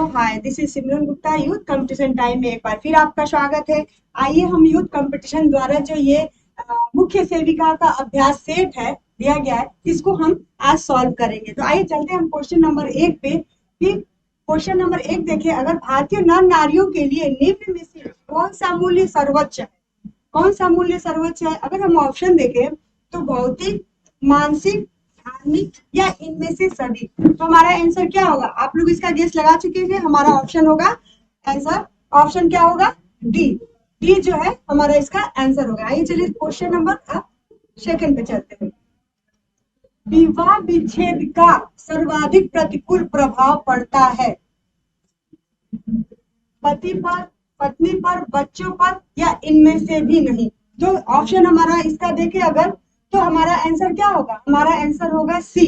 So hi, this is Simran Gupta. Youth competition time में एक बार फिर आपका स्वागत है। आइए हम यूथ कंपटीशन द्वारा जो ये मुख्य सेविका का अभ्यास सेट है दिया गया है, इसको हम आज सॉल्व करेंगे। तो आइए चलते हैं हम क्वेश्चन नंबर 1 पे। क्वेश्चन नंबर 1 देखिए, अगर भारतीय नर नारियों के लिए निम्न में से कौन सा मूल्य सर्वोच्च है? कौन सा मूल्य सर्वोच्च है? अगर हम ऑप्शन देखें तो भौतिक, मानसिक, धार्मिक या इनमें से सभी। तो हमारा आंसर क्या होगा? आप लोग इसका गेस लगा चुके हैं। हमारा ऑप्शन होगा आंसर, ऑप्शन क्या होगा? डी। डी जो है हमारा इसका आंसर होगा। आइए चलिए क्वेश्चन नंबर सेकंड पे चलते हैं। विवाह विच्छेद का सर्वाधिक प्रतिकूल प्रभाव पड़ता है पति पर, पत्नी पर, बच्चों पर या इनमें से भी नहीं। तो ऑप्शन हमारा इसका देखें अगर, तो हमारा आंसर क्या होगा? हमारा आंसर होगा सी।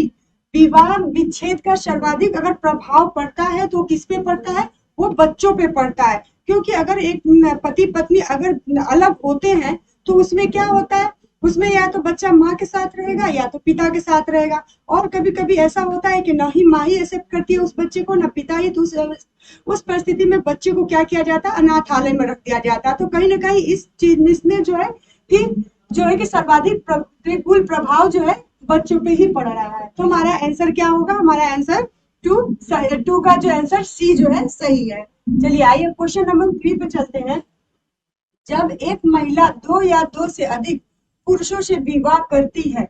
विवाह विच्छेद का सर्वाधिक अगर प्रभाव पड़ता है तो किस पे पड़ता है? वो बच्चों पे पड़ता है। क्योंकि अगर एक पति पत्नी अगर अलग होते हैं तो उसमें क्या होता है? उसमें या तो बच्चा माँ के साथ रहेगा या तो पिता के साथ रहेगा। और कभी कभी ऐसा होता है कि ना ही माँ ही एक्सेप्ट करती है उस बच्चे को, ना पिता ही। तो उस परिस्थिति में बच्चे को क्या किया जाता है? अनाथालय में रख दिया जाता है। तो कहीं ना कहीं इस चीज इसमें जो है कि सर्वाधिक प्रतिकूल प्रभाव जो है बच्चों पे ही पड़ रहा है। तो हमारा आंसर क्या होगा? हमारा आंसर टू का जो आंसर सी जो है सही है। चलिए आइए क्वेश्चन नंबर 3 पे चलते हैं। जब एक महिला 2 या 2 से अधिक पुरुषों से विवाह करती है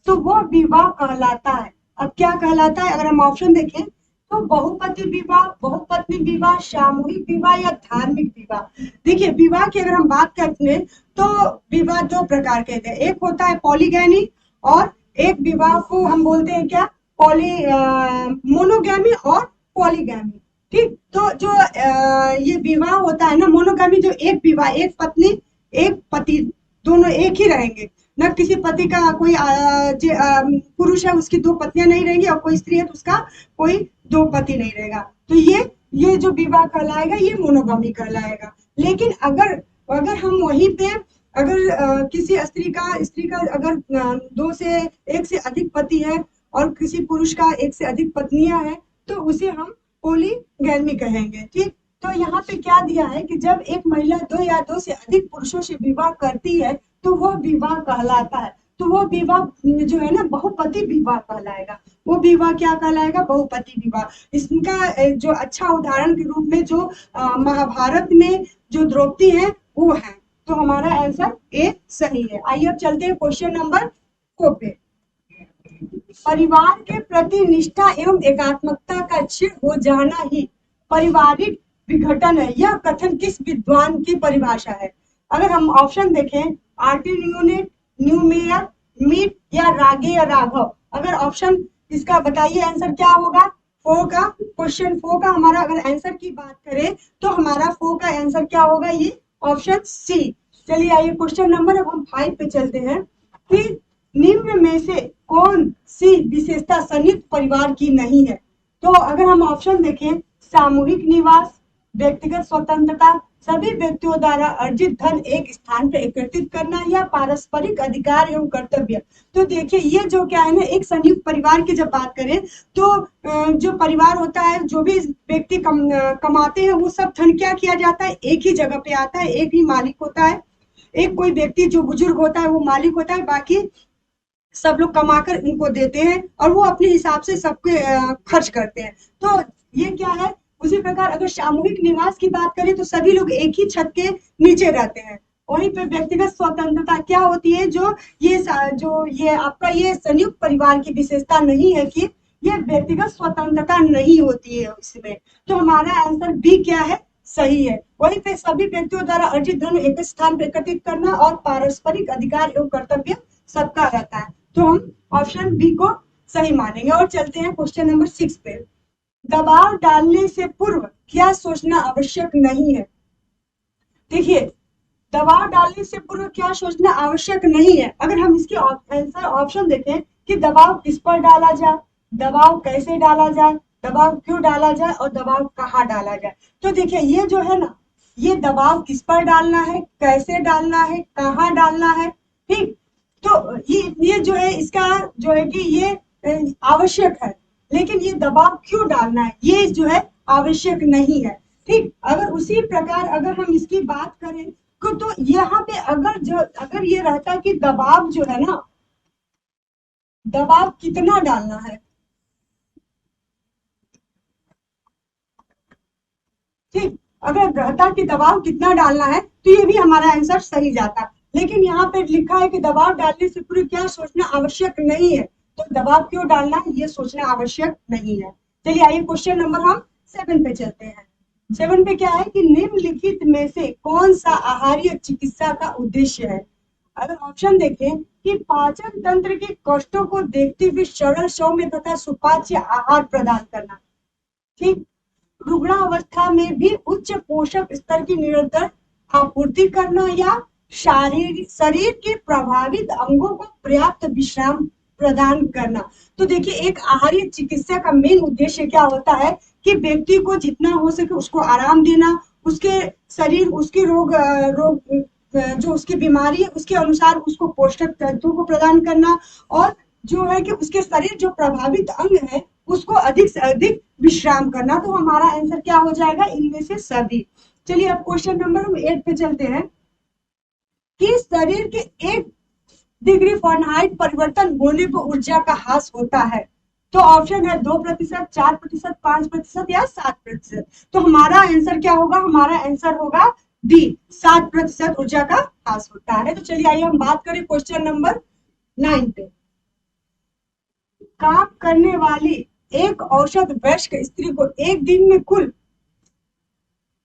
तो वह विवाह कहलाता है। अब क्या कहलाता है? अगर हम ऑप्शन देखें तो बहुपति विवाह, बहुपत्नी विवाह, सामूहिक विवाह या धार्मिक विवाह। देखिए, विवाह की अगर हम बात करते हैं तो विवाह 2 प्रकार के हैं। एक होता है पॉलीगैमी और एक विवाह को हम बोलते हैं क्या? मोनोगैमी और पॉलीगैमी। ठीक, तो जो ये विवाह होता है ना मोनोगैमी, जो एक विवाह, एक पत्नी एक पति, दोनों एक ही रहेंगे। न किसी पति का कोई पुरुष है उसकी 2 पत्नियां नहीं रहेंगी, और कोई स्त्री है तो उसका कोई 2 पति नहीं रहेगा। तो ये जो विवाह कहलाएगा ये मोनोगमी कहलाएगा। लेकिन अगर अगर हम वहीं पे अगर किसी स्त्री का अगर 2 से 1 से अधिक पति है और किसी पुरुष का 1 से अधिक पत्नियां हैं तो उसे हम पॉलीगैमी कहेंगे। ठीक, तो यहाँ पे क्या दिया है कि जब एक महिला 2 या 2 से अधिक पुरुषों से विवाह करती है तो वह विवाह कहलाता है। तो वो विवाह जो है ना बहुपति विवाह कहलाएगा। वो विवाह क्या कहलाएगा? बहुपति विवाह। इसका जो अच्छा उदाहरण के रूप में जो महाभारत में जो द्रौपदी है वो है। तो हमारा आंसर ए सही है। आइए अब चलते हैं क्वेश्चन नंबर 4 पे। परिवार के प्रति निष्ठा एवं एकात्मकता का क्षीण हो जाना ही पारिवारिक विघटन है। यह कथन किस विद्वान की परिभाषा है? अगर हम ऑप्शन देखें आर्टिन्यूनेट, न्यूमेयर, मीट या रागे या राघव। अगर ऑप्शन इसका बताइए आंसर क्या होगा? 4 का, क्वेश्चन 4 का हमारा अगर आंसर की बात करें तो हमारा 4 का आंसर क्या होगा? ये ऑप्शन सी। चलिए आइए क्वेश्चन नंबर अब हम 5 पे चलते हैं कि निम्न में से कौन सी विशेषता संयुक्त परिवार की नहीं है? तो अगर हम ऑप्शन देखें सामूहिक निवास, व्यक्तिगत स्वतंत्रता, सभी व्यक्तियों द्वारा अर्जित धन एक स्थान पर एकत्रित करना या पारस्परिक अधिकार एवं कर्तव्य। तो देखिए ये जो क्या है ना, एक संयुक्त परिवार की जब बात करें तो जो परिवार होता है, जो भी व्यक्ति कमाते हैं वो सब धन क्या किया जाता है? एक ही जगह पे आता है, एक ही मालिक होता है। एक कोई व्यक्ति जो बुजुर्ग होता है वो मालिक होता है, बाकी सब लोग कमाकर उनको देते हैं और वो अपने हिसाब से सबके खर्च करते हैं। तो ये क्या है? उसी प्रकार अगर सामूहिक निवास की बात करें तो सभी लोग एक ही छत के नीचे रहते हैं। वहीं पे व्यक्तिगत स्वतंत्रता क्या होती है? जो ये आपका ये संयुक्त परिवार की विशेषता नहीं है कि ये व्यक्तिगत स्वतंत्रता नहीं होती है इसमें। तो हमारा आंसर बी क्या है? सही है। वहीं पे सभी व्यक्तियों द्वारा अर्जित धन एक स्थान पर एकत्रित करना और पारस्परिक अधिकार एवं कर्तव्य सबका रहता है। तो हम ऑप्शन बी को सही मानेंगे। और चलते हैं क्वेश्चन नंबर 6 पे। दबाव डालने से पूर्व क्या सोचना आवश्यक नहीं है? देखिए, दबाव डालने से पूर्व क्या सोचना आवश्यक नहीं है? अगर हम इसके आंसर ऑप्शन देखें कि दबाव किस पर डाला जाए, दबाव कैसे डाला जाए, दबाव क्यों डाला जाए और दबाव कहाँ डाला जाए। तो देखिए ये जो है ना, ये दबाव किस पर डालना है, कैसे डालना है, कहाँ डालना है। ठीक, तो ये जो है इसका जो है कि ये आवश्यक है। लेकिन ये दबाव क्यों डालना है ये जो है आवश्यक नहीं है। ठीक, अगर उसी प्रकार अगर हम इसकी बात करें तो यहाँ पे अगर ये रहता कि दबाव जो है ना, दबाव कितना डालना है, ठीक, अगर रहता कि दबाव कितना डालना है तो ये भी हमारा आंसर सही जाता। लेकिन यहाँ पे लिखा है कि दबाव डालने से पूर्व क्या सोचना आवश्यक नहीं है, तो दबाव क्यों डालना है ये सोचना आवश्यक नहीं है। चलिए आइए क्वेश्चन नंबर हम 7 पे चलते हैं। 7 पे क्या है कि निम्नलिखित में से कौन सा आहार्य चिकित्सा का उद्देश्य है। अगर ऑप्शन देखें कि पाचन तंत्र के कष्टों को देखते हुए सरल सौम्य तथा सुपाच्य आहार प्रदान करना, ठीक, रुग्णावस्था में भी उच्च पोषक स्तर की निरंतर आपूर्ति करना, या शरीर के प्रभावित अंगों को पर्याप्त विश्राम प्रदान करना। तो देखिए एक आहार्य चिकित्सा का मेन उद्देश्य क्या होता है कि व्यक्ति को जितना हो सके उसको आराम देना, उसके शरीर उसके रोग जो उसकी बीमारी है उसके अनुसार उसको पोषक तत्वों को प्रदान करना, और जो है कि उसके शरीर जो प्रभावित अंग है उसको अधिक से अधिक विश्राम करना। तो हमारा आंसर क्या हो जाएगा, इनमें से सभी। चलिए अब क्वेश्चन नंबर 8 पे चलते हैं कि शरीर के 1 डिग्री फ़ारेनहाइट परिवर्तन होने पर ऊर्जा का ह्रास होता है। तो ऑप्शन है 2%, 4%, 5% या 7%। तो हमारा आंसर क्या होगा, हमारा आंसर होगा डी, 7% ऊर्जा का ह्रास होता है। तो चलिए आइए हम बात करें क्वेश्चन नंबर 9 पे। काम करने वाली एक औसत वयस्क स्त्री को एक दिन में कुल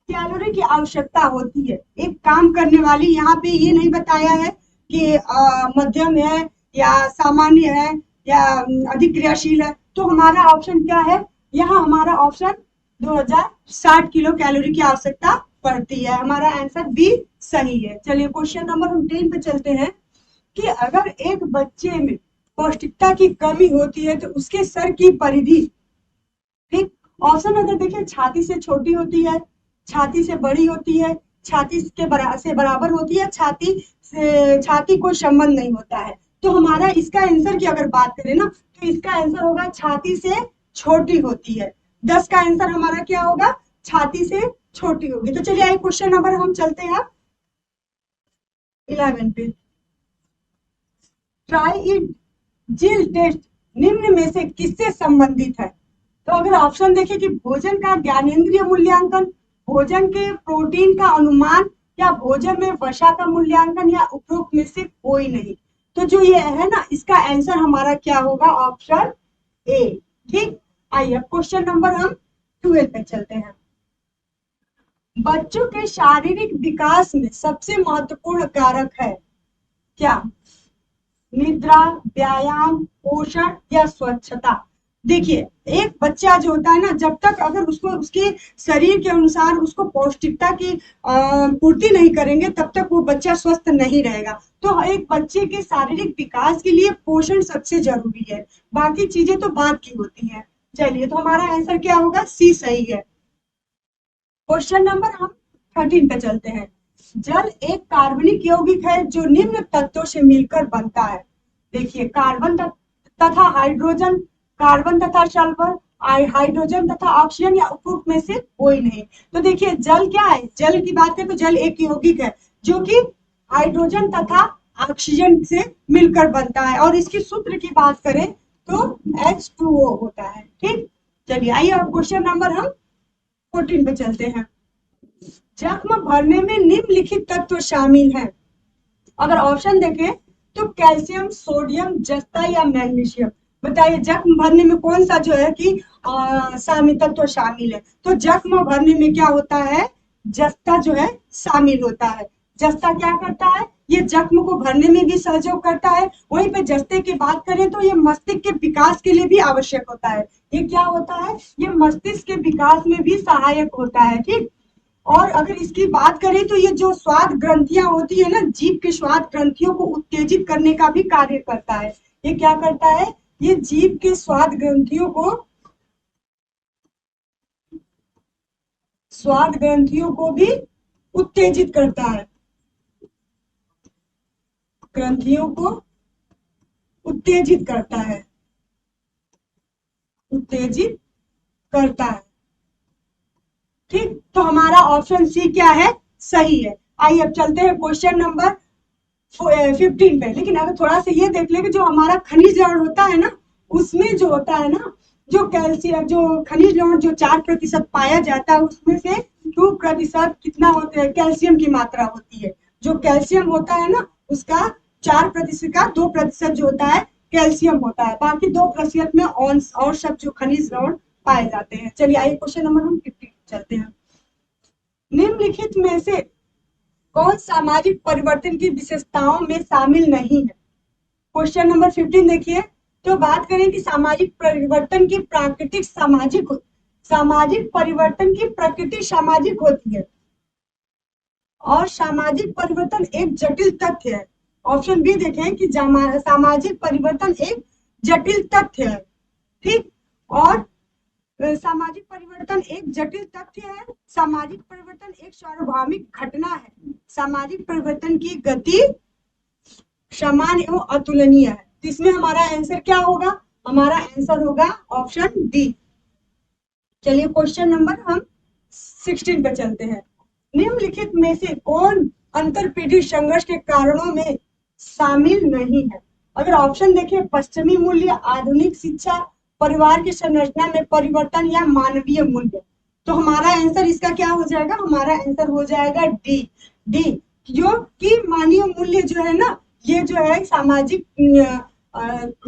कैलोरी की आवश्यकता होती है। एक काम करने वाली, यहाँ पे ये नहीं बताया है कि मध्यम है या सामान्य है या अधिक क्रियाशील है। तो हमारा ऑप्शन क्या है, यहाँ हमारा ऑप्शन 2060 किलो कैलोरी की आवश्यकता पड़ती है। हमारा आंसर बी सही है। चलिए क्वेश्चन नंबर हम 10 पे चलते हैं कि अगर एक बच्चे में पौष्टिकता की कमी होती है तो उसके सर की परिधि, ठीक, ऑप्शन अगर देखिए छाती से छोटी होती है, छाती से बड़ी होती है, छाती से बराबर होती है, छाती कोई संबंध नहीं होता है। तो हमारा इसका आंसर की अगर बात करें ना तो इसका आंसर होगा छाती से छोटी होती है। 10 का आंसर हमारा क्या होगा, छाती से छोटी होगी। तो चलिए आइए क्वेश्चन नंबर हम चलते हैं 11 पे। ट्राई जील टेस्ट निम्न में से किससे संबंधित है। तो अगर ऑप्शन देखें कि भोजन का ज्ञानेंद्रिय मूल्यांकन, भोजन के प्रोटीन का अनुमान, या भोजन में वसा का मूल्यांकन, या उपरोक्त में से कोई नहीं। तो जो ये है ना इसका आंसर हमारा क्या होगा, ऑप्शन ए। ठीक, आइए क्वेश्चन नंबर हम 12 पे चलते हैं। बच्चों के शारीरिक विकास में सबसे महत्वपूर्ण कारक है क्या, निद्रा, व्यायाम, पोषण या स्वच्छता। देखिए एक बच्चा जो होता है ना, जब तक अगर उसको उसके शरीर के अनुसार उसको पौष्टिकता की पूर्ति नहीं करेंगे तब तक वो बच्चा स्वस्थ नहीं रहेगा। तो एक बच्चे के शारीरिक विकास के लिए पोषण सबसे जरूरी है, बाकी चीजें तो बाद की होती है। चलिए तो हमारा आंसर क्या होगा, सी सही है। क्वेश्चन नंबर हम 13 पे चलते हैं। जल एक कार्बनिक यौगिक है जो निम्न तत्वों से मिलकर बनता है। देखिए कार्बन तथा हाइड्रोजन, कार्बन तथा सल्फर, हाइड्रोजन तथा ऑक्सीजन, या उपरोक्त में से कोई नहीं। तो देखिए जल क्या है, जल की बात करें तो जल एक यौगिक है जो कि हाइड्रोजन तथा ऑक्सीजन से मिलकर बनता है, और इसकी सूत्र की बात करें तो H2O होता है। ठीक, चलिए आइए अब क्वेश्चन नंबर हम 14 पे चलते हैं। जख्म भरने में निम्नलिखित तत्व शामिल हैं। अगर ऑप्शन देखें तो कैल्शियम, सोडियम, जस्ता या मैग्नीशियम। बताइए जख्म भरने में कौन सा जो है कि शामिल तत्व शामिल है। तो जख्म भरने में क्या होता है, जस्ता जो है शामिल होता है। जस्ता क्या करता है, ये जख्म को भरने में भी सहयोग करता है। वहीं पे जस्ते की बात करें तो ये मस्तिष्क के विकास के लिए भी आवश्यक होता है। ये क्या होता है, ये मस्तिष्क के विकास में भी सहायक होता है। ठीक, और अगर इसकी बात करें तो ये जो स्वाद ग्रंथियां होती है ना, जीभ की स्वाद ग्रंथियों को उत्तेजित करने का भी कार्य करता है। ये क्या करता है, ये जीभ के स्वाद ग्रंथियों को, स्वाद ग्रंथियों को भी उत्तेजित करता है, ग्रंथियों को उत्तेजित करता है, उत्तेजित करता है। ऑप्शन सी क्या है, सही है। आइए अब चलते हैं क्वेश्चन नंबर 15 पे। लेकिन अगर थोड़ा सा ये देख ले कि जो हमारा खनिज लवण होता है ना, उसमें जो होता है ना, जो कैल्शियम, जो खनिज लवण जो 4% पाया जाता है, उसमें से 2% कितना होता है, कैल्शियम की मात्रा होती है। जो कैल्शियम होता है ना, उसका 4% का 2% जो होता है कैल्शियम होता है, बाकी 2% में और सब जो खनिज लवण पाए जाते हैं। चलिए आइए क्वेश्चन नंबर हम 15 चलते हैं। निम्नलिखित में से कौन सामाजिक परिवर्तन की विशेषताओं में शामिल नहीं है? क्वेश्चन नंबर 15 देखिए। तो बात करें कि सामाजिक परिवर्तन की प्राकृतिक सामाजिक परिवर्तन की प्रकृति सामाजिक होती है और सामाजिक परिवर्तन एक जटिल तथ्य है। ऑप्शन बी देखें कि सामाजिक परिवर्तन एक जटिल तथ्य है, ठीक। और सामाजिक परिवर्तन एक जटिल तथ्य है, सामाजिक परिवर्तन एक सार्वभौमिक घटना है, सामाजिक परिवर्तन की गति समान एवं अतुलनीय है। तो इसमें हमारा आंसर क्या होगा? हमारा आंसर होगा ऑप्शन डी। चलिए क्वेश्चन नंबर हम 16 पे चलते हैं। निम्नलिखित में से कौन अंतरपीढ़ी संघर्ष के कारणों में शामिल नहीं है? अगर ऑप्शन देखें, पश्चिमी मूल्य, आधुनिक शिक्षा, परिवार की संरचना में परिवर्तन या मानवीय मूल्य, तो हमारा आंसर इसका क्या हो जाएगा? हमारा आंसर हो जाएगा डी। डी जो कि मानवीय मूल्य जो है ना, ये जो है सामाजिक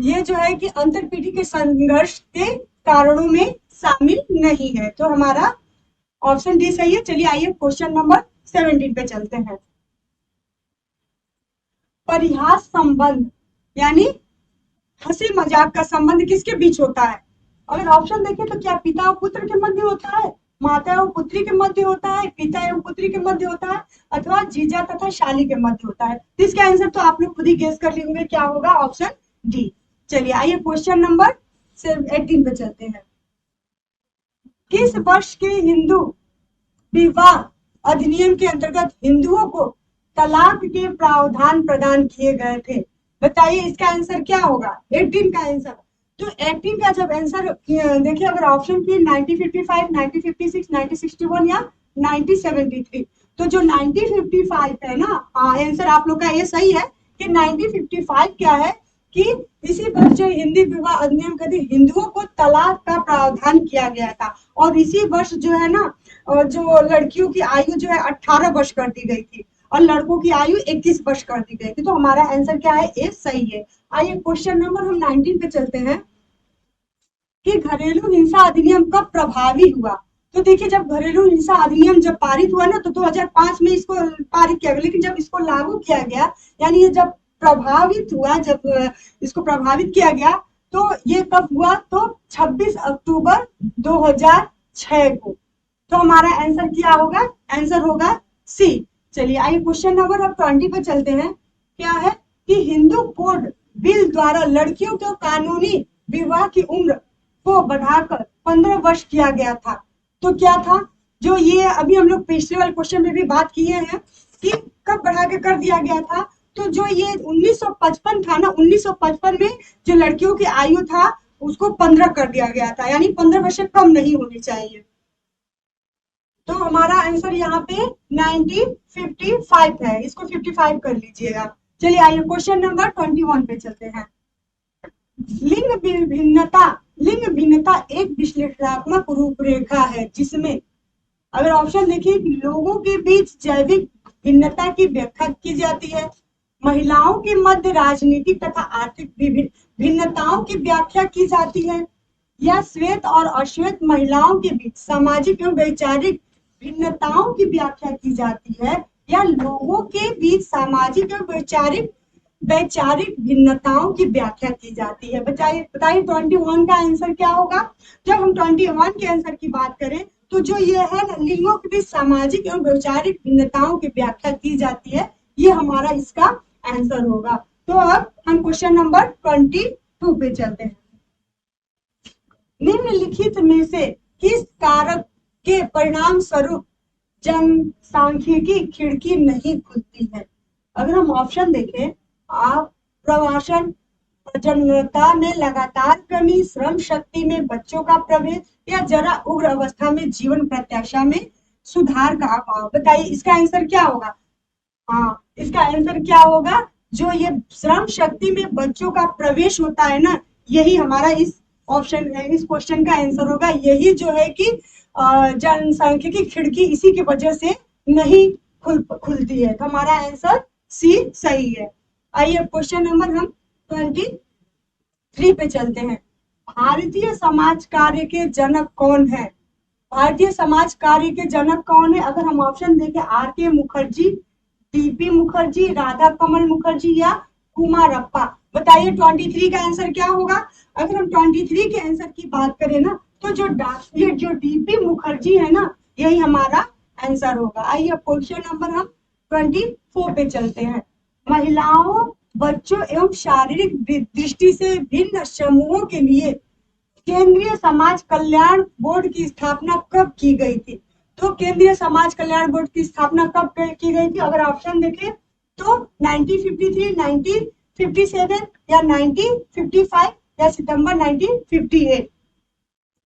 ये जो है कि अंतरपीढ़ी के संघर्ष के कारणों में शामिल नहीं है। तो हमारा ऑप्शन डी सही है। चलिए आइए क्वेश्चन नंबर 17 पे चलते हैं। परिहास संबंध यानी हंसी मजाक का संबंध किसके बीच होता है? अगर ऑप्शन देखें तो क्या पिता और पुत्र के मध्य होता है, माता एवं पुत्री के मध्य होता है, पिता एवं पुत्री के मध्य होता है, अथवा जीजा तथा शाली के मध्य होता है? इसका आंसर तो आप लोग खुद ही गेस कर लेंगे क्या होगा, ऑप्शन डी। चलिए आइए क्वेश्चन नंबर 18 पे चलते हैं। किस वर्ष के हिंदू विवाह अधिनियम के अंतर्गत हिंदुओं को तलाक के प्रावधान प्रदान किए गए थे? बताइए इसका आंसर क्या होगा? 18 का आंसर। तो 18 का जब आंसर देखिए, अगर ऑप्शन की 1955, 1956, 1961 या 1973, तो जो 1955 है ना, आंसर आप लोग का ये सही है कि 1955 क्या है कि इसी वर्ष जो हिंदी विवाह अधिनियम के तहत हिंदुओं को तलाक का प्रावधान किया गया था। और इसी वर्ष जो है ना, जो लड़कियों की आयु जो है 18 वर्ष कर दी गई थी और लड़कों की आयु 21 वर्ष कर दी गई थी। तो हमारा आंसर क्या है? ए सही है। आइए क्वेश्चन नंबर हम 19 पे चलते हैं कि घरेलू हिंसा अधिनियम कब प्रभावी हुआ? तो देखिए, जब घरेलू हिंसा अधिनियम जब पारित हुआ ना, तो 2005 में इसको पारित किया गया, लेकिन जब इसको लागू किया गया, यानी ये जब प्रभावित हुआ, जब इसको प्रभावित किया गया, तो ये कब हुआ? तो 26 अक्टूबर 2006 को। तो हमारा आंसर क्या होगा? आंसर होगा सी। चलिए आइए क्वेश्चन नंबर अब 20 पे चलते हैं। क्या है कि हिंदू कोड बिल द्वारा लड़कियों को कानूनी विवाह की उम्र को बढ़ाकर 15 वर्ष किया गया था। तो क्या था? जो ये अभी हम लोग पिछले वाले क्वेश्चन में भी बात किए हैं कि कब बढ़ा के कर दिया गया था। तो जो ये 1955 था ना, 1955 में जो लड़कियों की आयु था उसको 15 कर दिया गया था, यानी 15 वर्ष से कम नहीं होनी चाहिए। तो हमारा आंसर यहाँ पे 1955 है, इसको 55 कर लीजिएगा। चलिए आइए क्वेश्चन नंबर 21 पे चलते हैं। लिंग भिन्नता एक विश्लेषणात्मक रूपरेखा है जिसमें, अगर ऑप्शन देखिए, लोगों के बीच जैविक भिन्नता की व्याख्या की जाती है, महिलाओं के मध्य राजनीतिक तथा आर्थिक भिन्नताओं की व्याख्या की जाती है, या श्वेत और अश्वेत महिलाओं के बीच सामाजिक एवं वैचारिक भिन्नताओं की व्याख्या की जाती है, या लोगों के बीच सामाजिक एवं वैचारिक भिन्नताओं की व्याख्या की जाती है। बताइए 21 का आंसर क्या होगा? जब हम 21 के आंसर की बात करें, तो जो ये है लिंगों के बीच सामाजिक एवं वैचारिक भिन्नताओं की व्याख्या की जाती है, ये हमारा इसका आंसर होगा। तो अब हम क्वेश्चन नंबर 22 पे चलते हैं। निम्नलिखित में से किस कारक के परिणाम स्वरूप जनसांख्यिकी खिड़की नहीं खुलती है? अगर हम ऑप्शन देखें, आप प्रवासन, प्रजननता में लगातार कमी, श्रम शक्ति में बच्चों का प्रवेश, या जरा उग्र अवस्था में जीवन प्रत्याशा में सुधार का अभाव। बताइए इसका आंसर क्या होगा? हाँ, इसका आंसर क्या होगा? जो ये श्रम शक्ति में बच्चों का प्रवेश होता है ना, यही हमारा इस ऑप्शन, इस क्वेश्चन का आंसर होगा। यही जो है कि जनसंख्या की खिड़की इसी की वजह से नहीं खुलती है। तो हमारा आंसर सी सही है। आइए क्वेश्चन नंबर हम 23 पे चलते हैं। भारतीय समाज कार्य के जनक कौन है? भारतीय समाज कार्य के जनक कौन है? अगर हम ऑप्शन देखें, आर के मुखर्जी, टीपी मुखर्जी, राधा कमल मुखर्जी या कुमारप्पा। बताइए 23 का आंसर क्या होगा? अगर हम 23 के आंसर की बात करें ना, तो ये जो डीपी मुखर्जी है ना, यही हमारा आंसर होगा। आइए क्वेश्चन नंबर हम 24 पे चलते हैं। महिलाओं, बच्चों एवं शारीरिक दृष्टि से भिन्न समूहों के लिए केंद्रीय समाज कल्याण बोर्ड की स्थापना कब की गई थी? तो केंद्रीय समाज कल्याण बोर्ड की स्थापना कब की गई थी? अगर ऑप्शन देखें तो 1953, 1957 या 1955 या सितंबर 1958।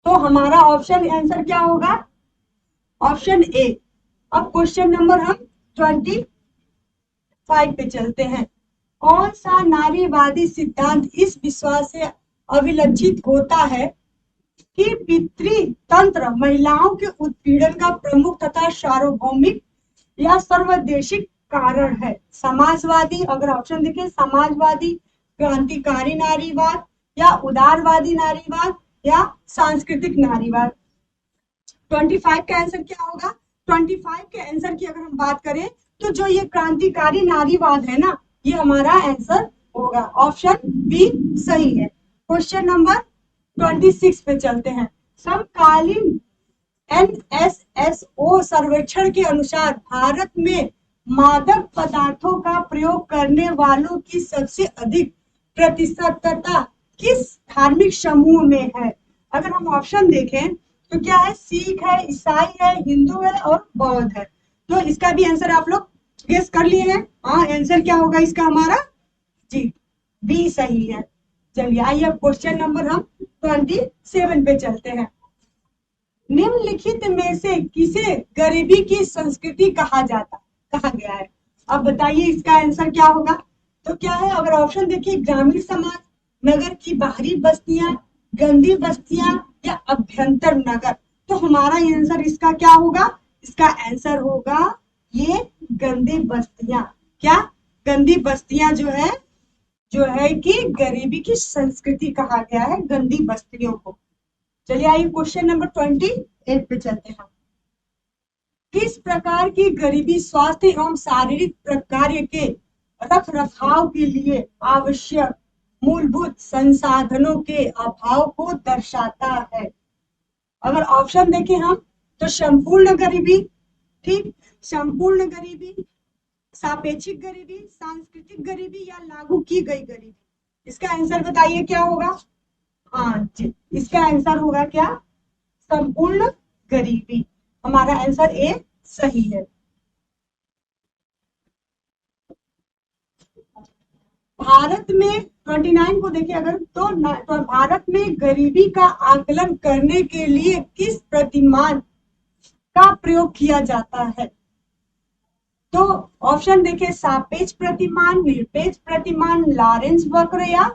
तो हमारा ऑप्शन आंसर क्या होगा? Option A. अब क्वेश्चन नंबर हम 25 पे चलते हैं। कौन सा नारीवादी सिद्धांत इस विश्वास से अभिलक्षित होता है कि पितृतंत्र महिलाओं के उत्पीड़न का प्रमुख तथा सार्वभौमिक या सर्वदेशिक कारण है? समाजवादी, अगर ऑप्शन देखें, समाजवादी, क्रांतिकारी नारीवाद या उदारवादी नारीवाद या सांस्कृतिक नारीवाद। 25 का आंसर क्या होगा? 25 के आंसर की अगर हम बात करें, तो जो ये क्रांतिकारी नारीवाद है ना, ये हमारा आंसर होगा। ऑप्शन बी सही है। क्वेश्चन नंबर 26 पे चलते हैं। समकालीन एनएसएसओ सर्वेक्षण के अनुसार भारत में मादक पदार्थों का प्रयोग करने वालों की सबसे अधिक प्रतिशतता किस धार्मिक समूह में है? अगर हम ऑप्शन देखें तो क्या है? सिख है, ईसाई है, हिंदू है और बौद्ध है। तो इसका भी आंसर आप लोग गेस कर लिए हैं। हाँ, आंसर क्या होगा इसका हमारा? जी, बी सही है। चलिए आइए अब क्वेश्चन नंबर हम 27 पे चलते हैं। निम्नलिखित में से किसे गरीबी की संस्कृति कहा गया है? अब बताइए इसका आंसर क्या होगा? तो क्या है? अगर ऑप्शन देखिए, ग्रामीण समाज, नगर की बाहरी बस्तियां, गंदी बस्तियां या अभ्यंतर नगर। तो हमारा आंसर इसका क्या होगा? इसका आंसर होगा ये गंदी बस्तियां। क्या? गंदी बस्तियां जो है कि गरीबी की संस्कृति कहा गया है गंदी बस्तियों को। चलिए आइए क्वेश्चन नंबर 28 पे चलते हैं। किस प्रकार की गरीबी स्वास्थ्य एवं शारीरिक कार्य के रख रखाव के लिए आवश्यक मूलभूत संसाधनों के अभाव को दर्शाता है? अगर ऑप्शन देखें हम, तो संपूर्ण गरीबी, ठीक, संपूर्ण गरीबी, सापेक्षिक गरीबी, सांस्कृतिक गरीबी या लागू की गई गरीबी। इसका आंसर बताइए क्या होगा? हाँ जी, इसका आंसर होगा क्या? संपूर्ण गरीबी। हमारा आंसर ए सही है। भारत में 29 को देखिए अगर, तो भारत में गरीबी का आकलन करने के लिए किस प्रतिमान का प्रयोग किया जाता है? तो ऑप्शन देखिए, सापेक्ष प्रतिमान, निरपेक्ष प्रतिमान, लॉरेंस वक्र या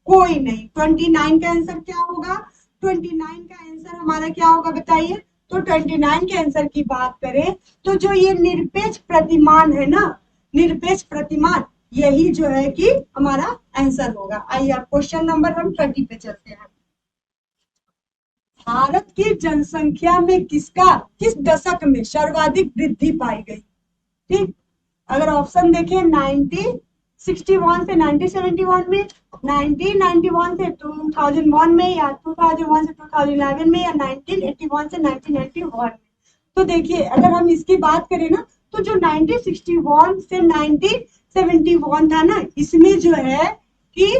कोई नहीं। 29 का आंसर क्या होगा? 29 का आंसर हमारा क्या होगा बताइए? तो 29 के आंसर की बात करें तो जो ये निरपेक्ष प्रतिमान है ना, निरपेक्ष प्रतिमान, यही जो है कि हमारा आंसर होगा। आइए आप क्वेश्चन नंबर हम 30 पे चलते हैं। भारत की जनसंख्या में किस दशक में सर्वाधिक वृद्धि पाई गई? ठीक, अगर ऑप्शन देखें 1961 से 1971 में, 1991 से 2001 में या 2001 से 2011 में या 1981 से 1991 में। तो देखिए अगर हम इसकी बात करें ना, तो जो 1961 से 1971 था ना, इसमें जो है कि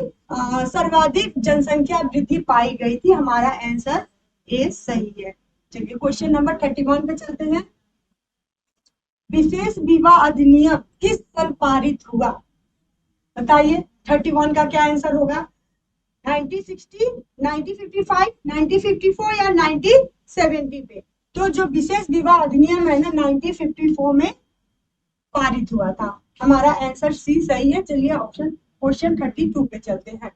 सर्वाधिक जनसंख्या वृद्धि पाई गई थी। हमारा आंसर ए सही है। चलिए क्वेश्चन नंबर 31 पे चलते हैं। विशेष विवाह अधिनियम किस साल पारित हुआ? बताइए 31 का क्या आंसर होगा? 1960, 1955, 1954 या 1970 पे? तो जो विशेष विवाह अधिनियम है ना 1954 में पारित हुआ था। हमारा आंसर सी सही है। चलिए ऑप्शन क्वेश्चन 32 पे चलते हैं।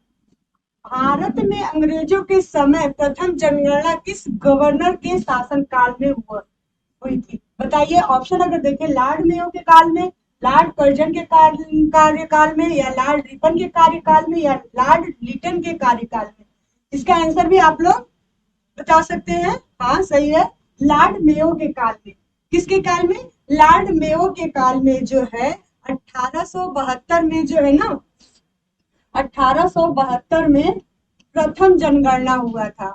भारत में अंग्रेजों के समय प्रथम जनगणना किस गवर्नर के शासनकाल में हुई थी? बताइए। ऑप्शन अगर देखें, लॉर्ड मेयो के काल में, लॉर्ड कर्जन के कार्यकाल में, या लॉर्ड रिपन के कार्यकाल में, या लॉर्ड लिटन के कार्यकाल में। इसका आंसर भी आप लोग बता सकते हैं। हाँ सही है, लॉर्ड मेयो के काल में। किसके काल में? लॉर्ड मेयो के काल में जो है 1872 में जो है ना, 1872 में प्रथम जनगणना हुआ था।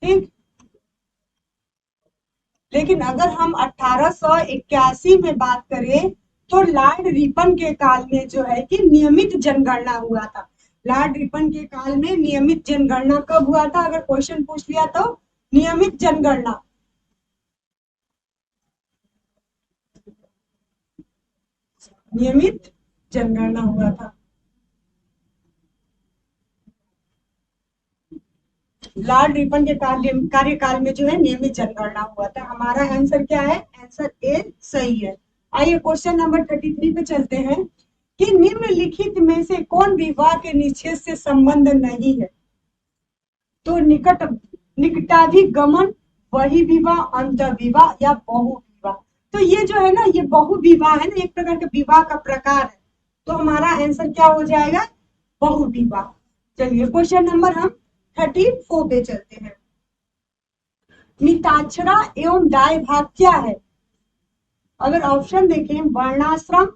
ठीक, लेकिन अगर हम 1881 में बात करें तो लॉर्ड रिपन के काल में जो है कि नियमित जनगणना हुआ था। लॉर्ड रिपन के काल में नियमित जनगणना कब हुआ था? अगर क्वेश्चन पूछ लिया तो नियमित जनगणना नियमित जनगणना हुआ था। लॉर्ड रिपन के कार्यकाल में जो है नियमित जनगणना हुआ था। हमारा आंसर क्या है? आंसर ए सही है। आइए क्वेश्चन नंबर 33 पे चलते हैं कि निम्नलिखित में से कौन विवाह के निषेध से संबंध नहीं है? तो निकटाभिगमन, वही विवाह, अंतर विवाह, या बहु विवाह। तो ये जो है ना, ये बहु विवाह है ना, एक प्रकार का विवाह का प्रकार है। तो हमारा आंसर क्या हो जाएगा? बहु विवाह। चलिए क्वेश्चन नंबर हम 34 पे चलते हैं। मिताक्षरा एवं दाय भाग क्या है? अगर ऑप्शन देखें, वर्णाश्रम,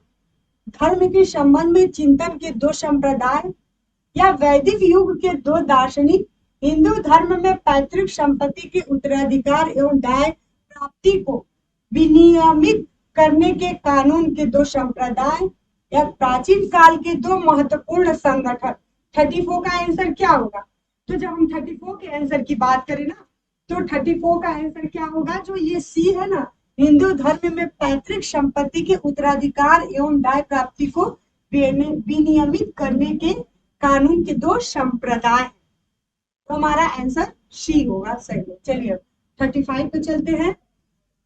धर्म के संबंध में चिंतन के दो संप्रदाय, या वैदिक युग के दो दार्शनिक, हिंदू धर्म में पैतृक संपत्ति के उत्तराधिकार एवं दाय प्राप्ति को विनियमित करने के कानून के दो संप्रदाय, या प्राचीन काल के दो महत्वपूर्ण संगठन। 34 का आंसर क्या होगा? तो जब हम 34 के आंसर की बात करें ना, तो 34 का आंसर क्या होगा? जो ये सी है ना, हिंदू धर्म में पैतृक संपत्ति के उत्तराधिकार एवं दाय प्राप्ति को विनियमित करने के कानून के दो संप्रदाय। तो हमारा आंसर सी होगा। सही है। चलिए 35 पे चलते हैं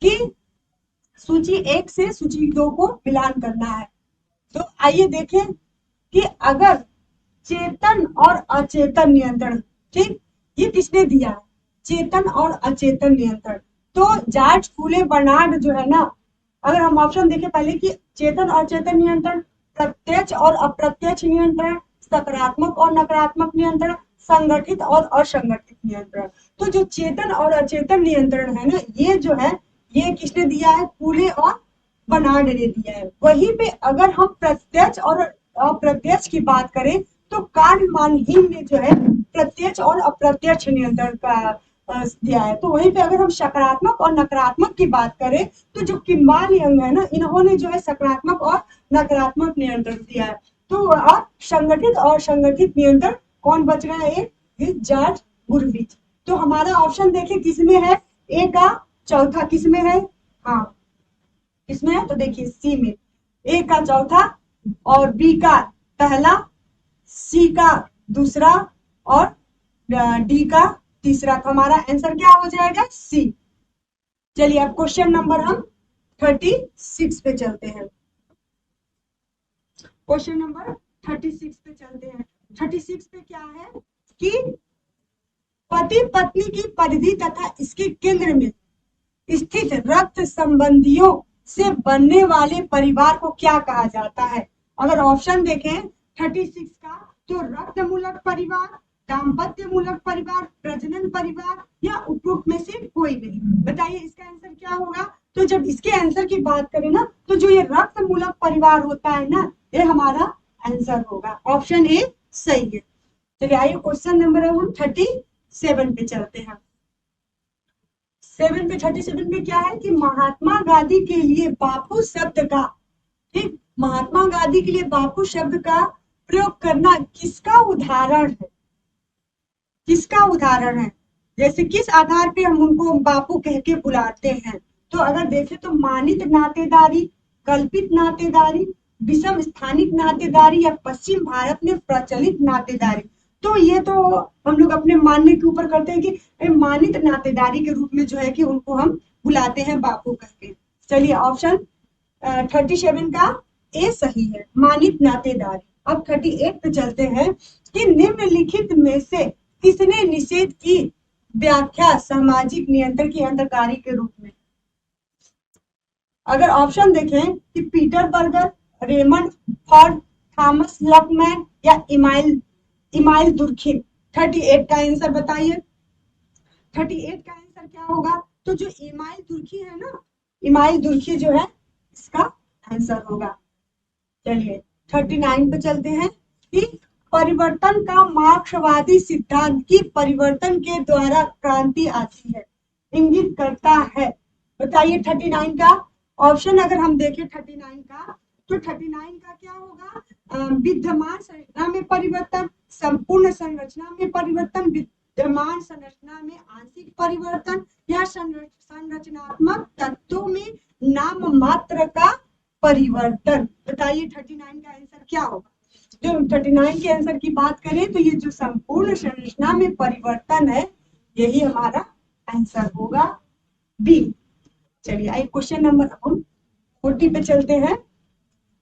कि सूची 1 से सूची 2 को मिलान करना है। तो आइए देखें कि अगर चेतन और अचेतन नियंत्रण, ठीक, ये किसने दिया है? चेतन और अचेतन नियंत्रण। तो जॉर्ज फूले बर्नार्ड जो है ना, अगर हम ऑप्शन देखें पहले कि चेतन और अचेतन नियंत्रण, प्रत्यक्ष और अप्रत्यक्ष नियंत्रण, सकारात्मक और नकारात्मक नियंत्रण, संगठित और असंगठित नियंत्रण। तो जो चेतन और अचेतन नियंत्रण है ना, ये जो है ये किसने दिया है? फूले और बर्नार्ड ने दिया है। वहीं पे अगर हम प्रत्यक्ष और अप्रत्यक्ष की बात करें तो कार्ल मानहीम ने जो है प्रत्यक्ष और अप्रत्यक्ष नियंत्रण का दिया है। तो वहीं पे अगर हम सकारात्मक और नकारात्मक की बात करें तो जो किम्बाल यंग है ना, इन्होंने जो है सकारात्मक और नकारात्मक नियंत्रण दिया है। तो अब संगठित और संगठित नियंत्रण कौन बच गया? एक जॉर्ज गुरविच। तो हमारा ऑप्शन देखिए किसमें है? ए का चौथा किसमें है? हाँ किसमें है? तो देखिए सी में। ए का चौथा और बी का पहला, सी का दूसरा और डी का तीसरा। तो हमारा आंसर क्या हो जाएगा? सी। चलिए अब क्वेश्चन नंबर हम 36 पे चलते हैं। क्वेश्चन नंबर 36 पे चलते हैं। 36 पे क्या है कि पति पत्नी की परिधि तथा इसके केंद्र में स्थित रक्त संबंधियों से बनने वाले परिवार को क्या कहा जाता है? अगर ऑप्शन देखें 36 का, तो रक्त मूलक परिवार, दाम्पत्य मूलक परिवार, प्रजनन परिवार, या उपरोक्त में से कोई नहीं। बताइए इसका आंसर क्या होगा? तो जब इसके आंसर की बात करें ना, तो जो ये रक्त मूलक परिवार होता है ना, ये हमारा आंसर होगा। ऑप्शन ए सही है। चलिए आइए क्वेश्चन नंबर हम 37 पे चलते हैं। 37 पे क्या है कि महात्मा गांधी के लिए बापू शब्द का, ठीक, महात्मा गांधी के लिए बापू शब्द का प्रयोग करना किसका उदाहरण है? किसका उदाहरण है? जैसे किस आधार पे हम उनको बापू कह के बुलाते हैं? तो अगर देखें तो मानित नातेदारी, कल्पित नातेदारी, विषम स्थानिक नातेदारी, या पश्चिम भारत में प्रचलित नातेदारी। तो ये तो हम लोग अपने मानने के ऊपर करते हैं कि मानित नातेदारी के रूप में जो है कि उनको हम बुलाते हैं बापू करके। चलिए ऑप्शन 37 का ए सही है, मानित नातेदारी। अब 38 पे चलते हैं कि निम्नलिखित में से किसने निषेध की व्याख्या सामाजिक नियंत्रण की अंतर्कारी के रूप में। अगर ऑप्शन देखें कि Peter Berger, Raymond Ford, Thomas Luckmann या इमाइल इमाइल दुर्खिम। 38 का आंसर बताइए। 38 का आंसर क्या होगा? तो जो इमाइल तुर्की है ना, इमाइल तुर्की जो है इसका आंसर होगा। चलिए 39 पे चलते हैं कि परिवर्तन का मार्क्सवादी सिद्धांत की परिवर्तन के द्वारा क्रांति आती है इंगित करता है। बताइए 39 का ऑप्शन अगर हम देखें 39 का, तो 39 का क्या होगा? विद्यमान संरचना में परिवर्तन, संपूर्ण संरचना में परिवर्तन, विद्यमान संरचना में आंशिक परिवर्तन या संरचनात्मक तत्वों में नाम मात्र का परिवर्तन। बताइए 39 का आंसर क्या होगा? जो 39 के आंसर की बात करें तो ये जो संपूर्ण संरचना में परिवर्तन है यही हमारा आंसर होगा बी। चलिए आइए क्वेश्चन नंबर हम 40 पे चलते हैं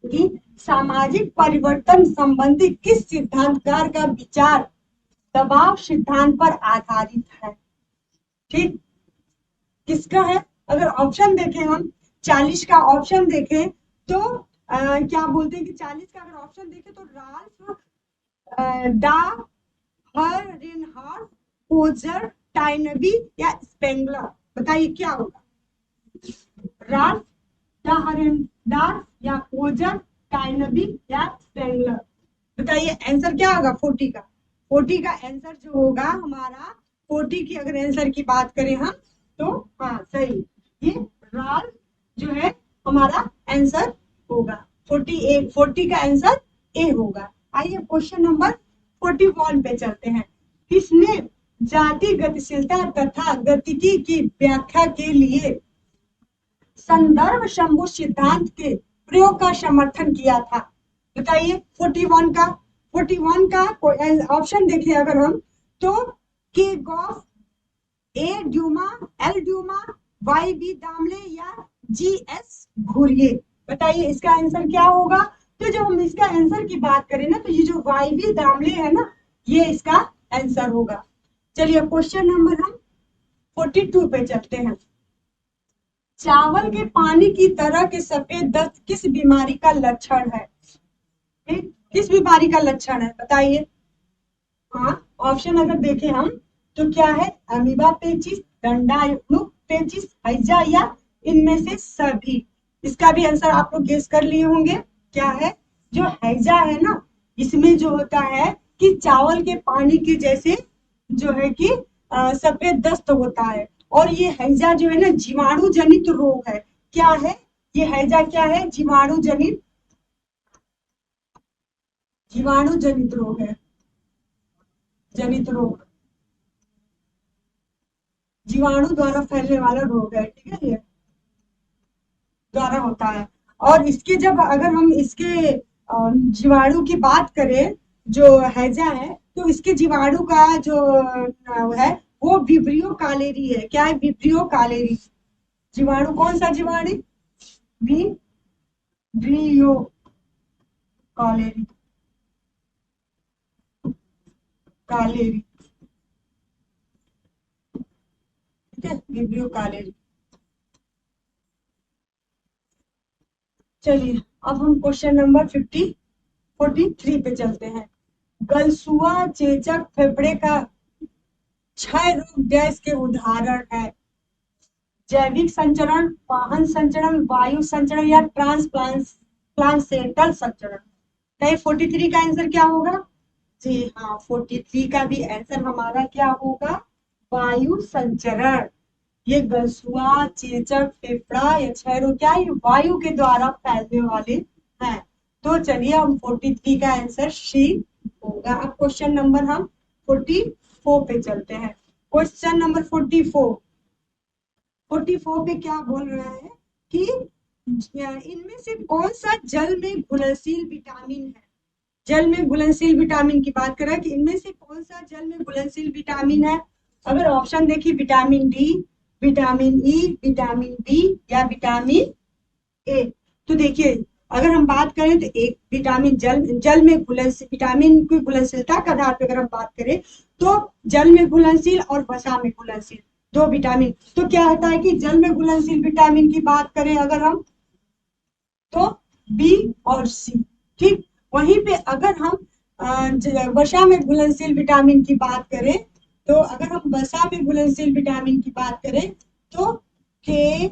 कि सामाजिक परिवर्तन संबंधी किस सिद्धांतकार का विचार दबाव सिद्धांत पर आधारित है। ठीक, किसका है? अगर ऑप्शन देखें हम 40 का ऑप्शन देखें तो क्या बोलते हैं कि 40 का अगर ऑप्शन देखें तो राल्फ डा हरिनहार्ड, पोजर, टाइनबी या स्पेंगलर। बताइए क्या होगा? राल्फ डा हरिनहार्ड या पोजर, टाइनबी या स्पेंगलर। बताइए आंसर क्या होगा 40 का? 40 का आंसर जो होगा हमारा, 40 की अगर आंसर की बात करें हम तो हाँ सही, ये राल्फ जो है हमारा आंसर होगा। 40 का आंसर ए होगा। आइए क्वेश्चन नंबर 41 पे चलते हैं। किसने जाति गतिशीलता तथा गतिकी की व्याख्या के लिए संदर्भ शंभु सिद्धांत के प्रयोग का समर्थन किया था? बताइए 41 का। 41 का ऑप्शन देखिए अगर हम तो K Gauff, A Duma, L Duma, Y B Damle या जी एस घुरिये। बताइए इसका आंसर क्या होगा? तो जब हम इसका आंसर की बात करें ना तो ये जो वाई बी दामले है ना ये इसका आंसर होगा। चलिए क्वेश्चन नंबर हम 42 पे चलते हैं। चावल के पानी की तरह के सफेद दस्त किस बीमारी का लक्षण है? किस बीमारी का लक्षण है बताइए। हाँ ऑप्शन अगर देखें हम तो क्या है? अमीबा पेचिस, दंडायुक्त पेचिस, हैजा या इनमें से सभी। इसका भी आंसर आप लोग गेस कर लिए होंगे। क्या है? जो हैजा है ना इसमें जो होता है कि चावल के पानी के जैसे जो है कि सफेद दस्त होता है और ये हैजा जो है ना जीवाणु जनित रोग है। क्या है ये हैजा? क्या है? जीवाणु जनित रोग है। जनित रोग जीवाणु द्वारा फैलने वाला रोग है। ठीक है, ये द्वारा होता है। और इसके जब अगर हम इसके जीवाणु की बात करें जो हैजा है तो इसके जीवाणु का जो है वो विब्रियो कालेरी है। क्या है? विब्रियो कालेरी जीवाणु। कौन सा जीवाणु? विब्रियो कालेरी, कालेरी। ठीक है, विब्रियो कालेरी। चलिए अब हम क्वेश्चन नंबर 43 पे चलते हैं। गलसुआ चेचक फेफड़े का क्षय रोग गैस के उदाहरण है। जैविक संचरण, वाहन संचरण, वायु संचरण या ट्रांसप्लांसेंटल संचरण। कहीं 43 का आंसर क्या होगा? जी हाँ 43 का भी आंसर हमारा क्या होगा? वायु संचरण। ये गलसुआ चेचक फेफड़ा या क्षय रोग क्या है? वायु के द्वारा फैलने वाले हैं। तो चलिए हम 43 का आंसर सी होगा। अब क्वेश्चन नंबर हम 44 पे चलते हैं। क्वेश्चन नंबर 44 पे क्या बोल रहा है कि इनमें से कौन सा जल में घुलनशील विटामिन है? जल में घुलनशील विटामिन की बात करें कि इनमें से कौन सा जल में घुलनशील विटामिन है। अगर ऑप्शन देखिए vitamin D, vitamin E, vitamin B या विटामिन ए। तो देखिए अगर हम बात करें तो एक विटामिन जल में घुलनशील विटामिन की घुलनशीलता के आधार पर अगर हम बात करें तो जल में घुलनशील और वसा में घुलनशील दो विटामिन। तो क्या होता है कि जल में घुलनशील विटामिन की बात करें अगर हम तो बी और सी। ठीक, वहीं पे अगर हम वसा में घुलनशील विटामिन की बात करें तो अगर हम वसा में घुलनशील विटामिन की बात करें तो के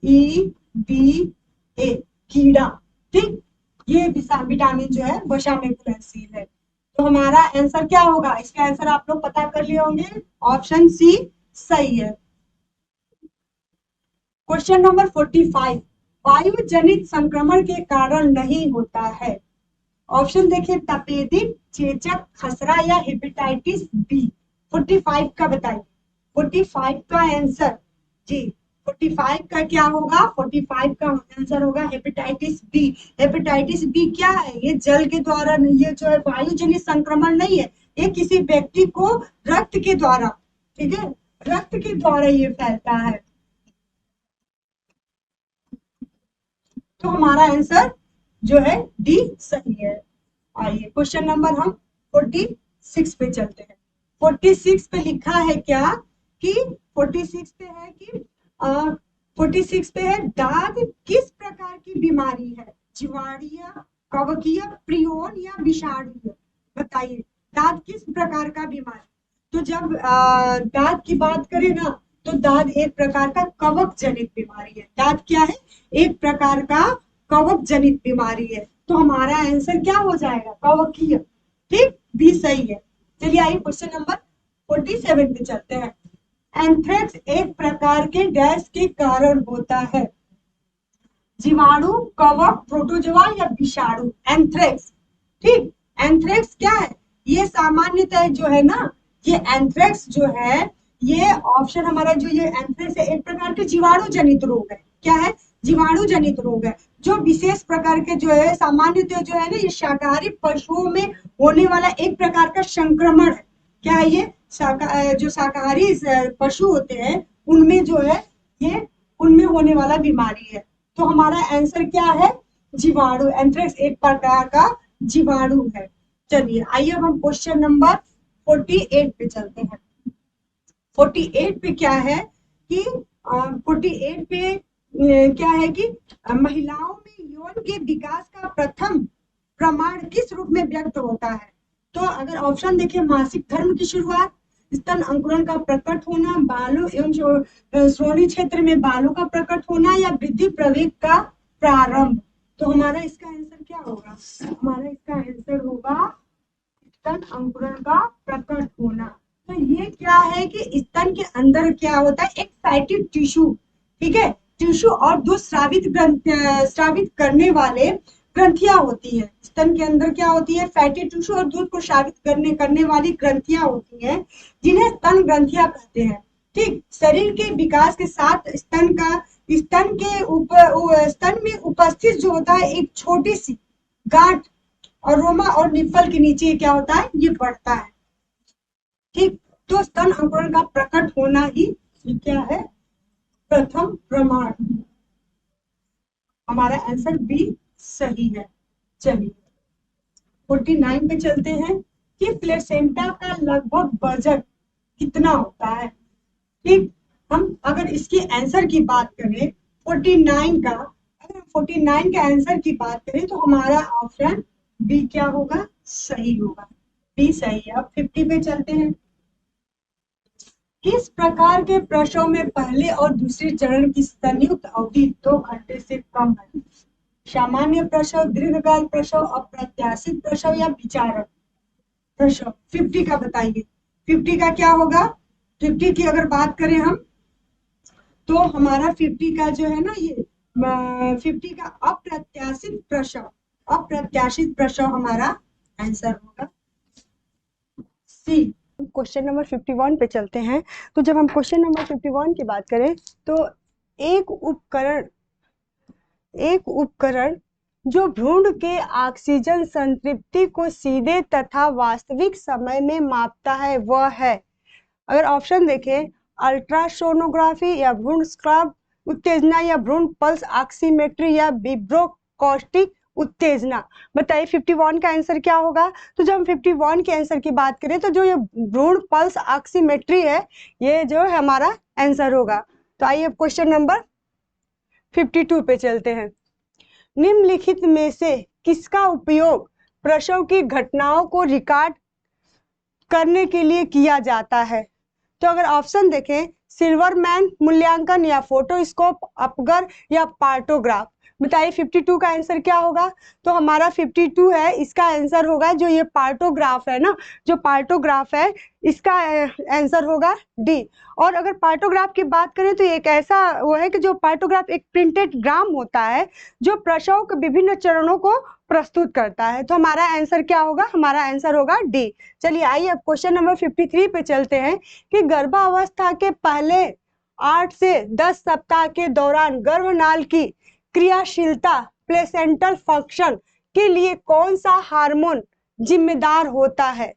ई बी ए कीड़ा। ठीक, ये विटामिन जो है वसा में घुलनशील है। तो हमारा आंसर क्या होगा, इसका आंसर आप लोग पता कर लिए होंगे, ऑप्शन सी सही है। क्वेश्चन नंबर 45, वायु जनित संक्रमण के कारण नहीं होता है। ऑप्शन देखिए तपेदिक, चेचक, खसरा या हेपेटाइटिस बी। 45 का बताइए, 45 का आंसर जी 45 का क्या होगा, 45 का आंसर होगा हेपेटाइटिस बी। हेपेटाइटिस बी क्या है, ये जल के द्वारा नहीं, ये जो है वायु जनित संक्रमण नहीं है, ये किसी व्यक्ति को रक्त के द्वारा, ठीक है, रक्त के द्वारा ये फैलता है। तो हमारा आंसर जो है डी सही है। आइए क्वेश्चन नंबर हम 46 पे चलते हैं। 46 पे लिखा है क्या कि 46 पे है कि 46 पे है दाद किस प्रकार की बीमारी है, जीवाणुय, कवकीय, प्रियोन या विषाणुय। बताइए दाद किस प्रकार का बीमारी। तो जब दाद की बात करें ना तो दाद एक प्रकार का कवक जनित बीमारी है। दाद क्या है, एक प्रकार का कवक जनित बीमारी है। तो हमारा आंसर क्या हो जाएगा, कवकीय। ठीक, बी सही है। चलिए आइए क्वेश्चन नंबर 47 पे चलते हैं। एंथ्रेक्स एक प्रकार के डैश के कारण होता है, जीवाणु, कवक, प्रोटोजोआ या विषाणु। एंथ्रेक्स, ठीक, एंथ्रेक्स क्या है, ये सामान्यतः जो है ना, ये एंथ्रेक्स जो है, ये ऑप्शन हमारा जो ये एंथ्रेक्स है एक प्रकार के जीवाणु जनित रोग है। क्या है, जीवाणु जनित रोग है, जो विशेष प्रकार के जो है सामान्यतः जो है ना, ये शाकाहारी पशुओं में होने वाला एक प्रकार का संक्रमण है। क्या है ये, जो शाकाहारी पशु होते हैं उनमें जो है ये उनमें होने वाला बीमारी है। तो हमारा आंसर क्या है, जीवाणु। एंथ्रेक्स एक प्रकार का जीवाणु है। चलिए आइए अब हम क्वेश्चन नंबर 48 पे चलते हैं। 48 पे क्या है कि 48 पे क्या है कि महिलाओं में यौन के विकास का प्रथम प्रमाण किस रूप में व्यक्त होता है। तो अगर ऑप्शन देखिए मासिक धर्म की शुरुआत, स्तन अंकुरण का प्रकट होना, बालों एवं श्रोणि क्षेत्र में बालों का प्रकट होना या वृद्धि प्रवेग का प्रारंभ। तो हमारा इसका आंसर क्या होगा, हमारा इसका आंसर होगा स्तन अंकुरण का प्रकट होना। तो ये क्या है कि स्तन के अंदर क्या होता है, एक फैटी टिश्यू, ठीक है, टिश्यू और दो स्रावित करने वाले ग्रंथियां होती है। स्तन के अंदर क्या होती है, फैटी टिश्यू और दूध को स्रावित करने वाली ग्रंथियां होती हैं, जिन्हें स्तन ग्रंथियां कहते हैं। ठीक, शरीर के विकास के साथ स्तन में उपस्थित जो होता है एक छोटी सी गांठ और रोमा और निप्पल के नीचे क्या होता है, ये बढ़ता है। ठीक, तो स्तन अंकुरण का प्रकट होना ही क्या है, प्रथम प्रमाण। हमारा आंसर बी सही है। चलिए 49 पे चलते हैं कि प्लेसेंटा का लगभग वजन कितना होता है। ठीक, हम अगर इसके आंसर की बात करें 49 का, अगर 49 के आंसर की बात करें तो हमारा ऑप्शन बी क्या होगा, सही होगा, बी सही है। अब 50 पे चलते हैं। किस प्रकार के प्रसव में पहले और दूसरे चरण की संयुक्त अवधि 2 घंटे से कम है। सामान्य प्रसव, दीर्घकाल प्रसव, अप्रत्याशित प्रसव या विचारक प्रसव। 50 का बताइए, 50 का क्या होगा। 50 की अगर बात करें हम तो हमारा 50 का जो है ना, ये 50 का अप्रत्याशित प्रसव, अप्रत्याशित प्रसव हमारा आंसर होगा सी। क्वेश्चन नंबर 51 पे चलते हैं। तो जब हम क्वेश्चन नंबर 51 की बात करें तो एक उपकरण जो भ्रूण के ऑक्सीजन संतृप्ति को सीधे तथा वास्तविक समय में मापता है वह है, अगर ऑप्शन देखें, अल्ट्रासोनोग्राफी या भ्रूण स्राव उत्तेजना या भ्रूण पल्स ऑक्सीमेट्री या विब्रोकॉस्टिक उत्तेजना। बताइए 51 का आंसर क्या होगा? तो जब हम 51 के आंसर की बात करें तो जो ये भ्रूण पल्स ऑक्सीमेट्री है ये जो है हमारा आंसर होगा। तो आइए अब क्वेश्चन नंबर 52 पे चलते हैं। निम्नलिखित में से किसका उपयोग प्रसव की घटनाओं को रिकॉर्ड करने के लिए किया जाता है? तो अगर ऑप्शन देखें, सिल्वरमैन मूल्यांकन या फोटोस्कोप अपगर या पार्टोग्राफ। बताइए 52 का आंसर क्या होगा? तो हमारा 52 है, इसका आंसर होगा जो ये पार्टोग्राफ है ना, जो पार्टोग्राफ है इसका आंसर होगा डी। और अगर पार्टोग्राफ की बात करें तो एक ऐसा वो है कि जो पार्टोग्राफ एक प्रिंटेड ग्राम होता है जो प्रसव के विभिन्न चरणों को प्रस्तुत करता है। तो हमारा आंसर क्या होगा? हमारा आंसर होगा डी। चलिए आइए अब क्वेश्चन नंबर 53 पे चलते हैं कि गर्भावस्था के पहले 8 से 10 सप्ताह के दौरान गर्भनाल की क्रियाशीलता प्लेसेंटल फंक्शन के लिए कौन सा हार्मोन जिम्मेदार होता है?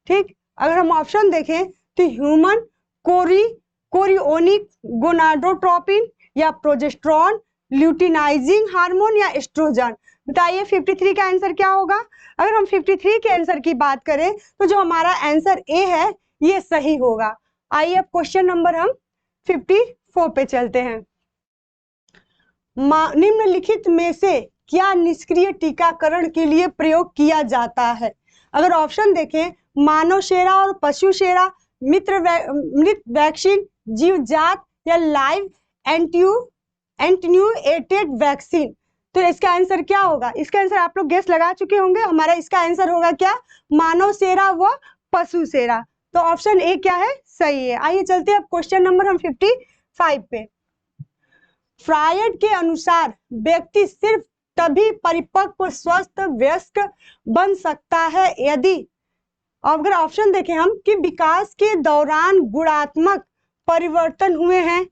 ठीक, अगर हम ऑप्शन देखें तो ह्यूमन कोरियोनिक गोनाडोट्रोपिन या प्रोजेस्टेरॉन ल्यूटिनाइजिंग हार्मोन या एस्ट्रोजन। बताइए 53 का आंसर क्या होगा? अगर हम 53 के आंसर की बात करें तो जो हमारा आंसर ए है ये सही होगा। आइए अब क्वेश्चन नंबर हम 54 पे चलते हैं। निम्नलिखित में से क्या निष्क्रिय टीकाकरण के लिए प्रयोग किया जाता है? अगर ऑप्शन देखें, मानव शेरा और पशु शेरा, मृत वैक्सीन, जीवजात या लाइव एंटीन्यूएटेड वैक्सीन। तो इसका आंसर क्या होगा? इसका आंसर आप लोग गेस लगा चुके होंगे। हमारा इसका आंसर होगा क्या? मानव शेरा व पशु शेरा। तो ऑप्शन ए क्या है? सही है। आइए चलते हैं अब क्वेश्चन नंबर हम 55 पे। फ्रायड के अनुसार व्यक्ति सिर्फ तभी परिपक्व स्वस्थ वयस्क बन सकता है यदि, अगर ऑप्शन देखें हम, कि विकास के दौरान गुणात्मक परिवर्तन हुए हैं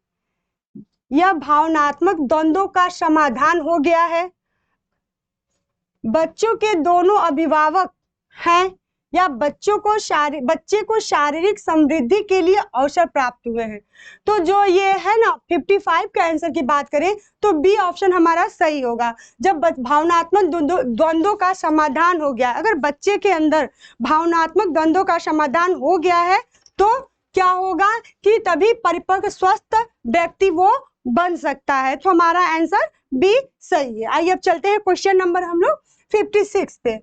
या भावनात्मक द्वंद्वों का समाधान हो गया है, बच्चों के दोनों अभिभावक हैं या बच्चे को शारीरिक समृद्धि के लिए अवसर प्राप्त हुए हैं। तो जो ये है ना 55 के आंसर की बात करें तो बी ऑप्शन हमारा सही होगा। जब भावनात्मक द्वंद्वों का समाधान हो गया, अगर बच्चे के अंदर भावनात्मक द्वंद्वों का समाधान हो गया है तो क्या होगा कि तभी परिपक्व स्वस्थ व्यक्ति वो बन सकता है। तो हमारा आंसर बी सही है। आइए अब चलते हैं क्वेश्चन नंबर हम लोग 56 पे।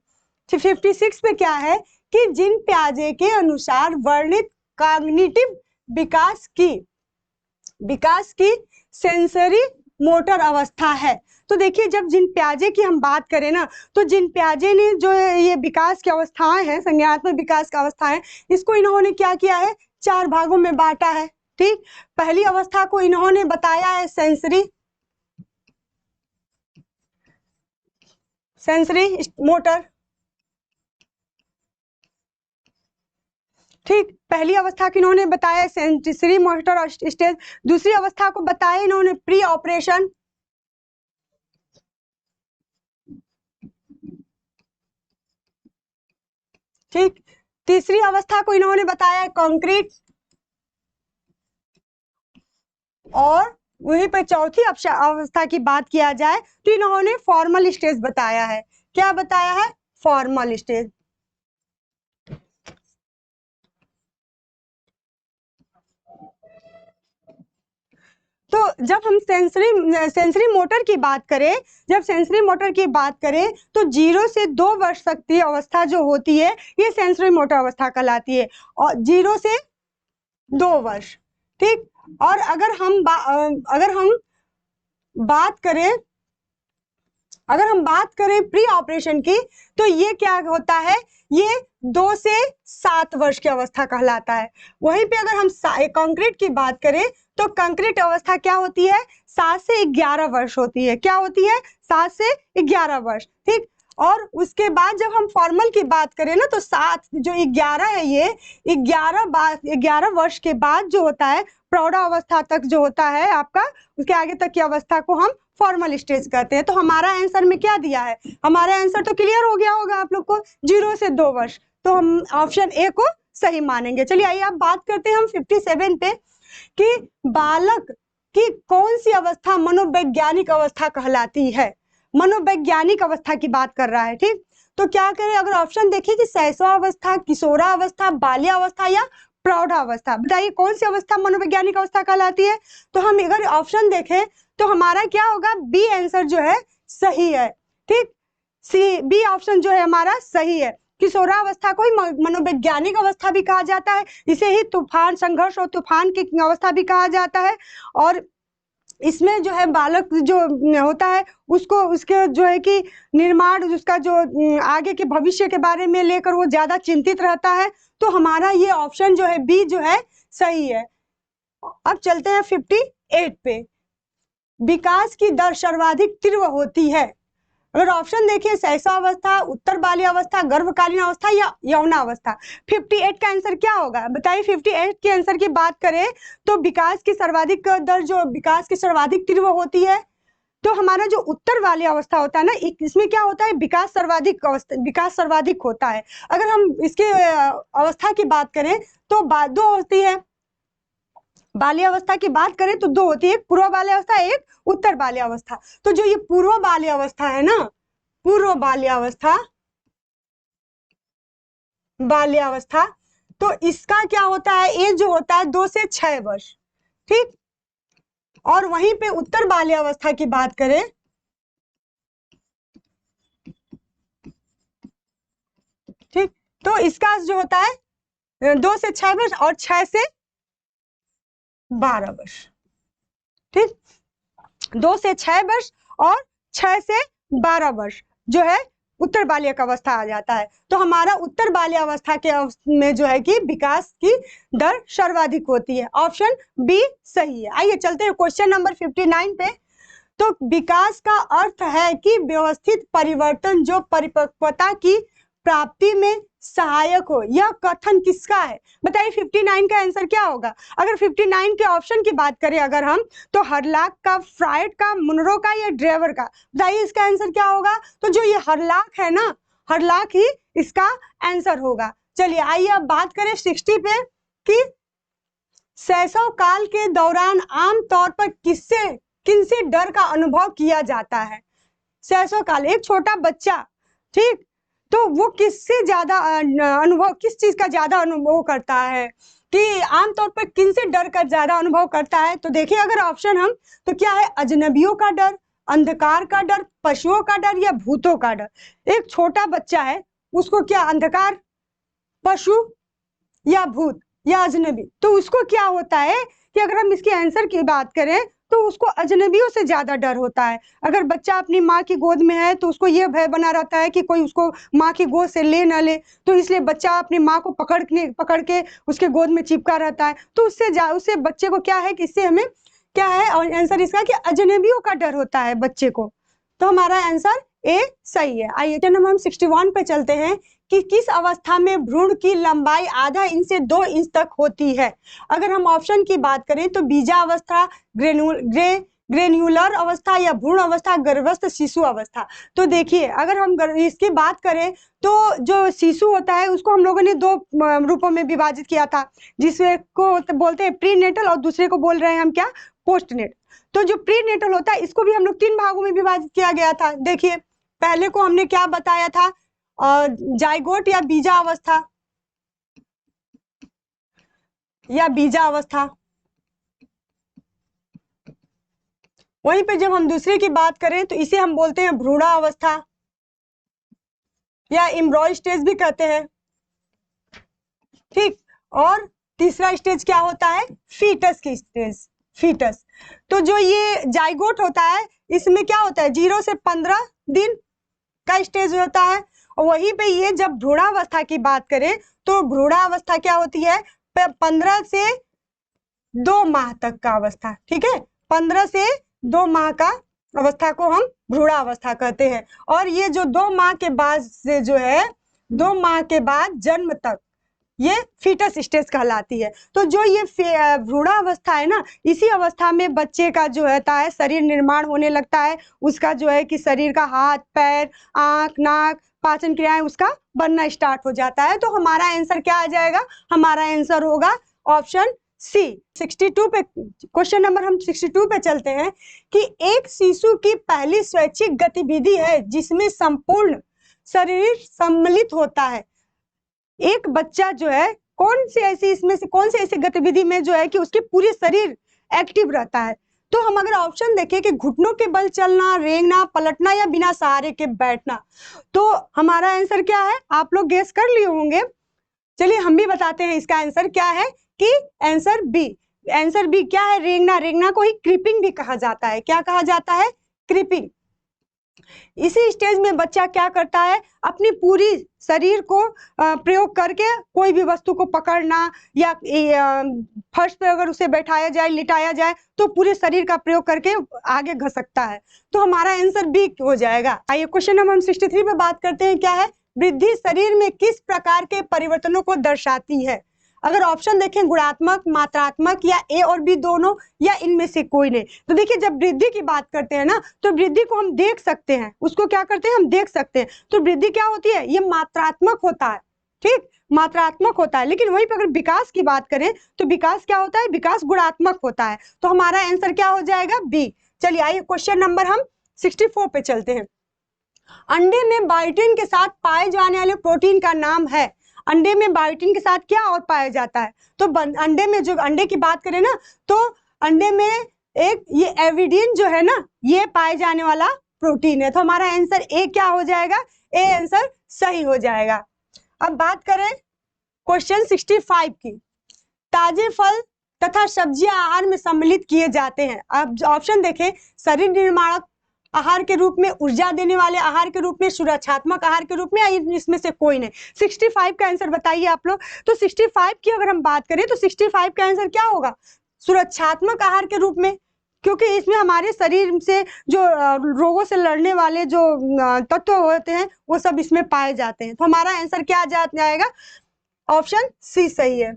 56 पे क्या है कि जिन प्याजे के अनुसार वर्णित कॉग्निटिव विकास की सेंसरी मोटर अवस्था है। तो देखिए जब जिन प्याजे की हम बात करें ना, तो जिन प्याजे ने जो ये विकास की अवस्थाएं हैं, संज्ञानात्मक विकास की अवस्थाएं, इसको इन्होंने क्या किया है? 4 भागों में बांटा है। ठीक, पहली अवस्था को इन्होंने बताया है सेंसरी मोटर। ठीक, पहली अवस्था की इन्होंने बताया सेंसरी मोटर स्टेज। दूसरी अवस्था को बताया इन्होंने प्री ऑपरेशन। ठीक, तीसरी अवस्था को इन्होंने बताया कंक्रीट, और वहीं पर चौथी अवस्था की बात किया जाए तो इन्होंने फॉर्मल स्टेज बताया है। क्या बताया है? Formal stage. तो जब हम सेंसरी मोटर की बात करें, तो 0 से 2 वर्ष तक की अवस्था जो होती है ये सेंसरी मोटर अवस्था कहलाती है, और 0 से 2 वर्ष। ठीक, और अगर हम बात करें प्री ऑपरेशन की, तो ये क्या होता है? ये 2 से 7 वर्ष की अवस्था कहलाता है। वहीं पे अगर हम कंक्रीट की बात करें तो कंक्रीट अवस्था क्या होती है? 7 से 11 वर्ष होती है। क्या होती है? 7 से 11 वर्ष। ठीक, और उसके बाद जब हम फॉर्मल की बात करें ना तो 7 जो 11 है, ये 11 वर्ष के बाद जो होता है प्रौढ़ावस्था तक जो होता है आपका, उसके आगे तक की अवस्था को हम फॉर्मल स्टेज कहते हैं। तो हमारा आंसर में क्या दिया है, हमारा आंसर तो क्लियर हो गया होगा आप लोग को, 0 से 2 वर्ष। तो हम ऑप्शन ए को सही मानेंगे। चलिए आइए आप बात करते हैं हम 57 पे कि बालक की कौन सी अवस्था मनोवैज्ञानिक अवस्था कहलाती है। मनोवैज्ञानिक अवस्था की बात कर रहा है, ठीक। तो क्या करें, अगर ऑप्शन देखिए कि शैशवावस्था, किशोरावस्था, बाल्यावस्था या प्रौढ़ावस्था, बताइए कौन सी अवस्था मनोवैज्ञानिक अवस्था कहलाती है। तो हम अगर ऑप्शन देखें तो हमारा क्या होगा, बी आंसर जो है सही है, ठीक। सी बी ऑप्शन जो है हमारा सही है। किशोरावस्था को ही मनोवैज्ञानिक अवस्था भी कहा जाता है, इसे ही तूफान, संघर्ष और तूफान की अवस्था भी कहा जाता है। और इसमें जो है बालक जो होता है उसको, उसके जो है कि निर्माण, उसका जो आगे के भविष्य के बारे में लेकर वो ज्यादा चिंतित रहता है। तो हमारा ये ऑप्शन जो है बी जो है सही है। अब चलते हैं 58 पे, विकास की दर सर्वाधिक तीव्र होती है। अगर ऑप्शन देखिए शैशवावस्था, उत्तर बाल्यावस्था, गर्भकालीन अवस्था या यौनावस्था, 58 का आंसर क्या होगा बताइए। 58 के आंसर की बात करें तो विकास की सर्वाधिक दर, जो विकास की सर्वाधिक तीव्र होती है, तो हमारा जो उत्तर वाली अवस्था होता है ना, इसमें क्या होता है, विकास सर्वाधिक होता है। अगर हम इसके अवस्था की बात करें तो दो होती है, बाल्यावस्था की बात करें तो दो होती है, एक पूर्व बाल्यावस्था, एक उत्तर बाल्यावस्था। तो जो ये पूर्व बाल्यावस्था है ना, पूर्व बाल्यावस्था, तो इसका क्या होता है, एज जो होता है 2 से 6 वर्ष, ठीक। और वहीं पे उत्तर बाल्यावस्था की बात करें, ठीक, तो इसका जो होता है 2 से 6 वर्ष और 6 से 12 वर्ष, ठीक। 2 से 6 वर्ष और 6 से 12 वर्ष जो है उत्तर बालिका अवस्था आ जाता है। तो हमारा उत्तर बाल्यावस्था के में जो है कि विकास की दर सर्वाधिक होती है। ऑप्शन बी सही है। आइए चलते हैं क्वेश्चन नंबर 59 पे। तो विकास का अर्थ है कि व्यवस्थित परिवर्तन जो परिपक्वता की प्राप्ति में सहायक हो। यह कथन किसका है बताइए। 59 का आंसर क्या होगा। अगर 59 के ऑप्शन की बात करें अगर हम, तो हरलाक का, फ्राइड का, मुनरो का या ड्रेवर का, बताइए इसका आंसर क्या होगा। तो जो ये हरलाक है ना, हरलाक ही इसका आंसर होगा। चलिए आइए अब बात करें 60 पे कि शैशव काल के दौरान आमतौर पर किनसे डर का अनुभव किया जाता है। शैशव काल, एक छोटा बच्चा, ठीक, तो वो किससे ज्यादा अनुभव, किस चीज का ज्यादा अनुभव करता है, कि आमतौर पर किनसे डर का ज्यादा अनुभव करता है। तो देखिए अगर ऑप्शन हम, तो क्या है, अजनबियों का डर, अंधकार का डर, पशुओं का डर या भूतों का डर। एक छोटा बच्चा है, उसको क्या अंधकार, पशु या भूत या अजनबी, तो उसको क्या होता है कि अगर हम इसके आंसर की बात करें तो उसको अजनबियों से ज्यादा डर होता है। अगर बच्चा अपनी माँ की गोद में है तो उसको ये भय बना रहता है कि कोई उसको माँ की गोद से ले ना ले, तो इसलिए बच्चा अपनी माँ को पकड़ के उसके गोद में चिपका रहता है। तो उससे बच्चे को क्या है कि इससे हमें क्या है, और आंसर इसका कि अजनबियों का डर होता है बच्चे को। तो हमारा आंसर ए सही है। आइए हम 61 पे चलते हैं कि किस अवस्था में भ्रूण की लंबाई आधा इंच से 2 इंच तक होती है। अगर हम ऑप्शन की बात करें तो बीजावस्था, ग्रेन्युलर अवस्था या भ्रूण अवस्था, गर्भस्थ शिशु अवस्था। तो देखिए अगर हम इसकी बात करें तो जो शिशु होता है उसको हम लोगों ने 2 रूपों में विभाजित किया था, जिसको बोलते हैं प्री नेटल और दूसरे को बोल रहे हैं हम क्या, पोस्ट नेटल। तो जो प्री नेटल होता है इसको भी हम लोग 3 भागों में विभाजित किया गया था। देखिए पहले को हमने क्या बताया था, जाइगोट या बीजा अवस्था, वहीं पे जब हम दूसरे की बात करें तो इसे हम बोलते हैं भ्रूणावस्था या एम्ब्रॉय स्टेज भी कहते हैं, ठीक। और तीसरा स्टेज क्या होता है, फीटस की स्टेज, फीटस। तो जो ये जाइगोट होता है इसमें क्या होता है, 0 से 15 दिन का स्टेज होता है। और वहीं पे ये जब भ्रूणावस्था की बात करें तो भ्रूणावस्था क्या होती है, 15 से 2 माह तक का अवस्था, ठीक है, 15 से 2 माह का अवस्था को हम भ्रूणावस्था कहते हैं। और ये जो 2 माह के बाद से जो है 2 माह के बाद जन्म तक ये फीटस स्टेज कहलाती है। तो जो ये भ्रूणावस्था है ना, इसी अवस्था में बच्चे का जो है शरीर निर्माण होने लगता है। उसका जो है कि शरीर का हाथ पैर आंख नाक पाचन क्रियाएं उसका बनना स्टार्ट हो जाता है। तो हमारा आंसर क्या आ जाएगा? हमारा आंसर होगा ऑप्शन सी। 62 पे क्वेश्चन नंबर हम 62 पे चलते हैं कि एक शिशु की पहली स्वैच्छिक गतिविधि है जिसमें संपूर्ण शरीर सम्मिलित होता है। एक बच्चा जो है कौन सी ऐसी इसमें से कौन सी ऐसी गतिविधि में जो है कि उसके पूरे शरीर एक्टिव रहता है? तो हम अगर ऑप्शन देखें कि घुटनों के बल चलना, रेंगना, पलटना या बिना सहारे के बैठना, तो हमारा आंसर क्या है? आप लोग गेस कर लिए होंगे। चलिए हम भी बताते हैं इसका आंसर क्या है कि आंसर बी। आंसर बी क्या है? रेंगना। रेंगना को ही क्रीपिंग भी कहा जाता है। क्या कहा जाता है? क्रीपिंग। इसी स्टेज में बच्चा क्या करता है? अपनी पूरी शरीर को प्रयोग करके कोई भी वस्तु को पकड़ना या फर्श पे अगर उसे बैठाया जाए लिटाया जाए तो पूरे शरीर का प्रयोग करके आगे घसकता है। तो हमारा आंसर बी हो जाएगा। आइए क्वेश्चन नंबर हम 63 पे बात करते हैं। क्या है? वृद्धि शरीर में किस प्रकार के परिवर्तनों को दर्शाती है? अगर ऑप्शन देखें गुणात्मक, मात्रात्मक या ए और बी दोनों या इनमें से कोई नहीं। तो देखिए जब वृद्धि की बात करते हैं ना तो वृद्धि को हम देख सकते हैं। उसको क्या करते हैं? हम देख सकते हैं। तो वृद्धि क्या होती है? ये मात्रात्मक होता है। ठीक, मात्रात्मक होता है। लेकिन वहीं पर अगर विकास की बात करें तो विकास क्या होता है? विकास गुणात्मक होता है। तो हमारा आंसर क्या हो जाएगा? बी। चलिए आइए क्वेश्चन नंबर हम 64 पे चलते हैं। अंडे में बायोटिन के साथ पाए जाने वाले प्रोटीन का नाम है। अंडे में बायोटिन के साथ क्या और पाया जाता है? तो अंडे में जो अंडे की बात करें ना तो अंडे में एक ये एविडिन जो है ना ये पाए जाने वाला प्रोटीन है। तो हमारा आंसर ए क्या हो जाएगा? ए आंसर सही हो जाएगा। अब बात करें क्वेश्चन 65 की। ताजे फल तथा सब्जियां आहार में सम्मिलित किए जाते हैं। अब ऑप्शन देखें शरीर निर्माणक आहार के रूप में, ऊर्जा देने वाले आहार के रूप में, सुरक्षात्मक आहार के रूप में, या इसमें से कोई नहीं। 65 का आंसर बताइए आप लोग। तो 65 की अगर हम बात करें तो 65 का आंसर क्या होगा? सुरक्षात्मक आहार के रूप में, क्योंकि इसमें हमारे शरीर से जो रोगों से लड़ने वाले जो तत्व होते हैं वो सब इसमें पाए जाते हैं। तो हमारा आंसर क्या जाएगा? ऑप्शन सी सही है।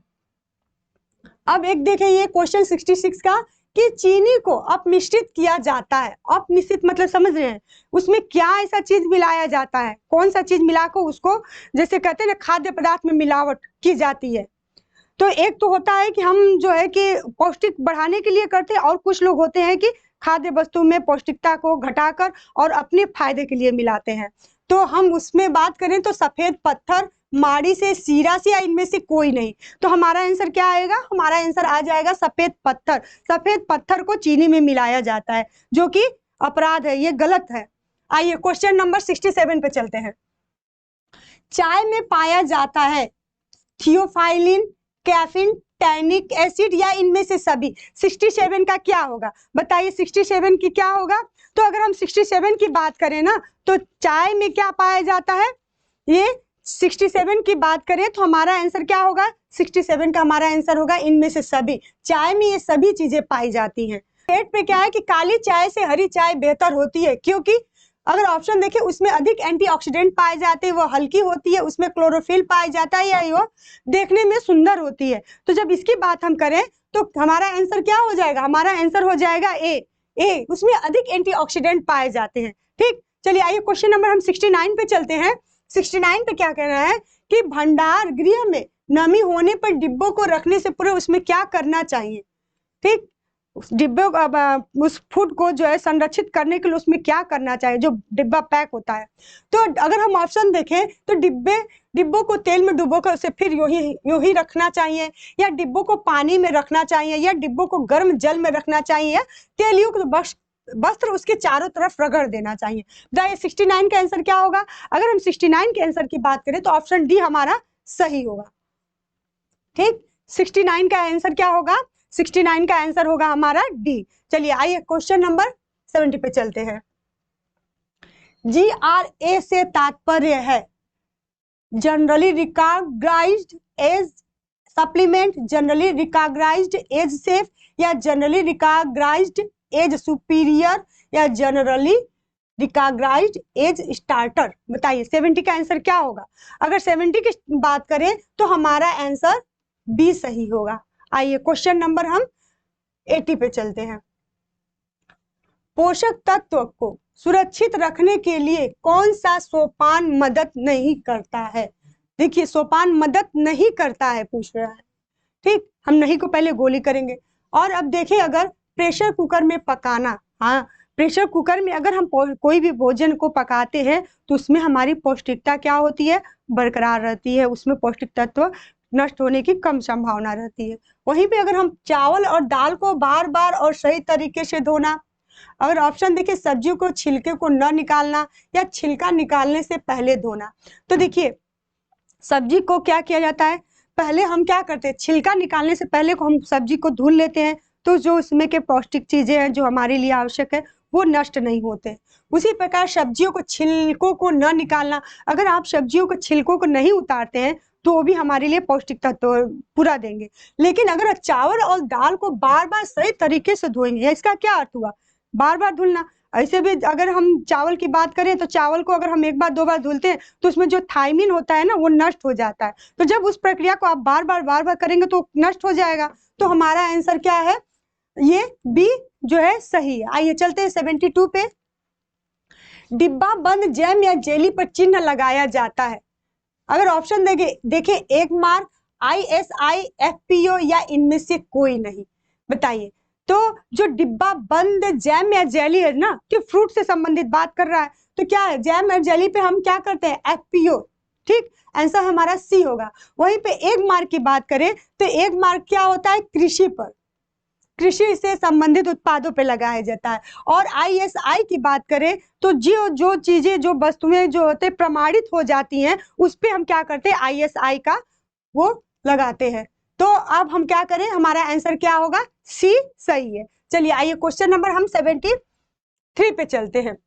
अब एक देखें ये क्वेश्चन 66 का कि चीनी को अपमिश्रित किया जाता है। अपमिश्रित मतलब समझ रहे हैं? उसमें क्या ऐसा चीज मिलाया जाता है? कौन सा चीज मिलाकर उसको जैसे कहते हैं ना खाद्य पदार्थ में मिलावट की जाती है। तो एक तो होता है कि हम जो है कि पौष्टिक बढ़ाने के लिए करते हैं और कुछ लोग होते हैं कि खाद्य वस्तु में पौष्टिकता को घटाकर और अपने फायदे के लिए मिलाते हैं। तो हम उसमें बात करें तो सफेद पत्थर, माड़ी से, सीरा से, या इनमें से कोई नहीं। तो हमारा आंसर क्या आएगा? हमारा आंसर आ जाएगा सफेद पत्थर। सफेद पत्थर को चीनी में मिलाया जाता है जो कि अपराध है, ये गलत है। आइए क्वेश्चन नंबर 67 पे चलते हैं। चाय में पाया जाता है थियोफाइलिन, कैफीन, टैनिक एसिड या इनमें से सभी। 67 का क्या होगा? बताइए 67 की क्या होगा? तो अगर हम 67 की बात करें ना तो चाय में क्या पाया जाता है? ये 67 की बात करें तो हमारा आंसर क्या होगा? 67 का हमारा आंसर होगा इनमें से सभी। चाय में ये सभी चीजें पाई जाती हैं। पेट पे क्या है कि काली चाय से हरी चाय बेहतर होती है, क्योंकि अगर ऑप्शन देखें उसमें अधिक एंटीऑक्सीडेंट पाए जाते हैं, वो हल्की होती है, उसमें क्लोरोफिल पाया जाता है, या वो देखने में सुंदर होती है। तो जब इसकी बात हम करें तो हमारा आंसर क्या हो जाएगा? हमारा आंसर हो जाएगा ए। उसमें अधिक एंटीऑक्सीडेंट पाए जाते हैं। ठीक, चलिए आइए क्वेश्चन नंबर हम 69 पे चलते हैं। 69 पे क्या कह रहा है कि भंडार गृह में नमी होने पर डिब्बों को रखने से पूर्व उसमें क्या करना चाहिए? ठीक, उस डिब्बे उस फूड को जो है संरक्षित करने के लिए उसमें क्या करना चाहिए जो डिब्बा पैक होता है? तो अगर हम ऑप्शन देखें तो डिब्बों को तेल में डुबोकर उसे फिर यूं ही रखना चाहिए, या डिब्बों को पानी में रखना चाहिए, या डिब्बों को गर्म जल में रखना चाहिए, या तेलयुक्त वस्त्र उसके चारों तरफ रगड़ देना चाहिए। बताइए 69 का आंसर क्या होगा? अगर हम 69 के आंसर की बात करें तो ऑप्शन डी हमारा सही होगा। ठीक, 69 का आंसर क्या होगा? 69 का आंसर होगा हमारा डी। चलिए आइए क्वेश्चन नंबर 70 पे चलते हैं। GRA से तात्पर्य है generally recognised as supplement, generally recognised as safe, या जनरली रिकॉग्नाइज्ड एज सुपीरियर, या जनरली रिकॉग्नाइज्ड एज स्टार्टर? बताइए 70 का आंसर क्या होगा? अगर 70 की बात करें तो हमारा आंसर बी सही होगा। आइए क्वेश्चन नंबर हम 80 पे चलते हैं। पोषक तत्व को सुरक्षित रखने के लिए कौन सा सोपान मदद नहीं करता है? देखिए सोपान मदद नहीं करता है पूछ रहा है, ठीक। हम नहीं को पहले गोली करेंगे। और अब देखिए अगर प्रेशर कुकर में पकाना, हाँ प्रेशर कुकर में अगर हम कोई भी भोजन को पकाते हैं तो उसमें हमारी पौष्टिकता क्या होती है? बरकरार रहती है, उसमें पौष्टिक तत्व नष्ट होने की कम संभावना रहती है। वहीं पे अगर हम चावल और दाल को बार बार और सही तरीके से धोना, अगर ऑप्शन देखिए सब्जियों को छिलके को न निकालना या छिलका निकालने से पहले धोना, तो देखिए सब्जी को क्या किया जाता है, पहले हम क्या करते हैं, छिलका निकालने से पहले को हम सब्जी को धुल लेते हैं, तो जो उसमें के पौष्टिक चीजें हैं जो हमारे लिए आवश्यक है वो नष्ट नहीं होते। उसी प्रकार सब्जियों को छिलकों को न निकालना, अगर आप सब्जियों को छिलकों को नहीं उतारते हैं तो वो भी हमारे लिए पौष्टिक तत्व पूरा देंगे। लेकिन अगर चावल और दाल को बार बार सही तरीके से धोएंगे, इसका क्या अर्थ हुआ? बार बार धुलना। ऐसे भी अगर हम चावल की बात करें तो चावल को अगर हम एक बार दो बार धुलते हैं तो उसमें जो थायमिन होता है ना वो नष्ट हो जाता है। तो जब उस प्रक्रिया को आप बार बार करेंगे तो नष्ट हो जाएगा। तो हमारा आंसर क्या है? ये बी जो है सही है। आइए चलते हैं 72 पे। डिब्बा बंद जैम या जेली पर चिन्ह लगाया जाता है। अगर ऑप्शन देखें 1 मार्क, ISI, FPO या इनमें से कोई नहीं। बताइए तो जो डिब्बा बंद जैम या जेली है ना, कि फ्रूट से संबंधित बात कर रहा है, तो क्या है जैम और जेली पे हम क्या करते हैं? FPO, ठीक। आंसर हमारा सी होगा। वहीं पे 1 मार्क की बात करें तो 1 मार्क क्या होता है? कृषि पर, कृषि से संबंधित उत्पादों पे लगाया जाता है। और ISI की बात करें तो जो चीजें जो वस्तुएं जो होते प्रमाणित हो जाती हैं उस पे हम क्या करते हैं? ISI का वो लगाते हैं। तो अब हम क्या करें? हमारा आंसर क्या होगा? सी सही है। चलिए आइए क्वेश्चन नंबर हम 73 पे चलते हैं।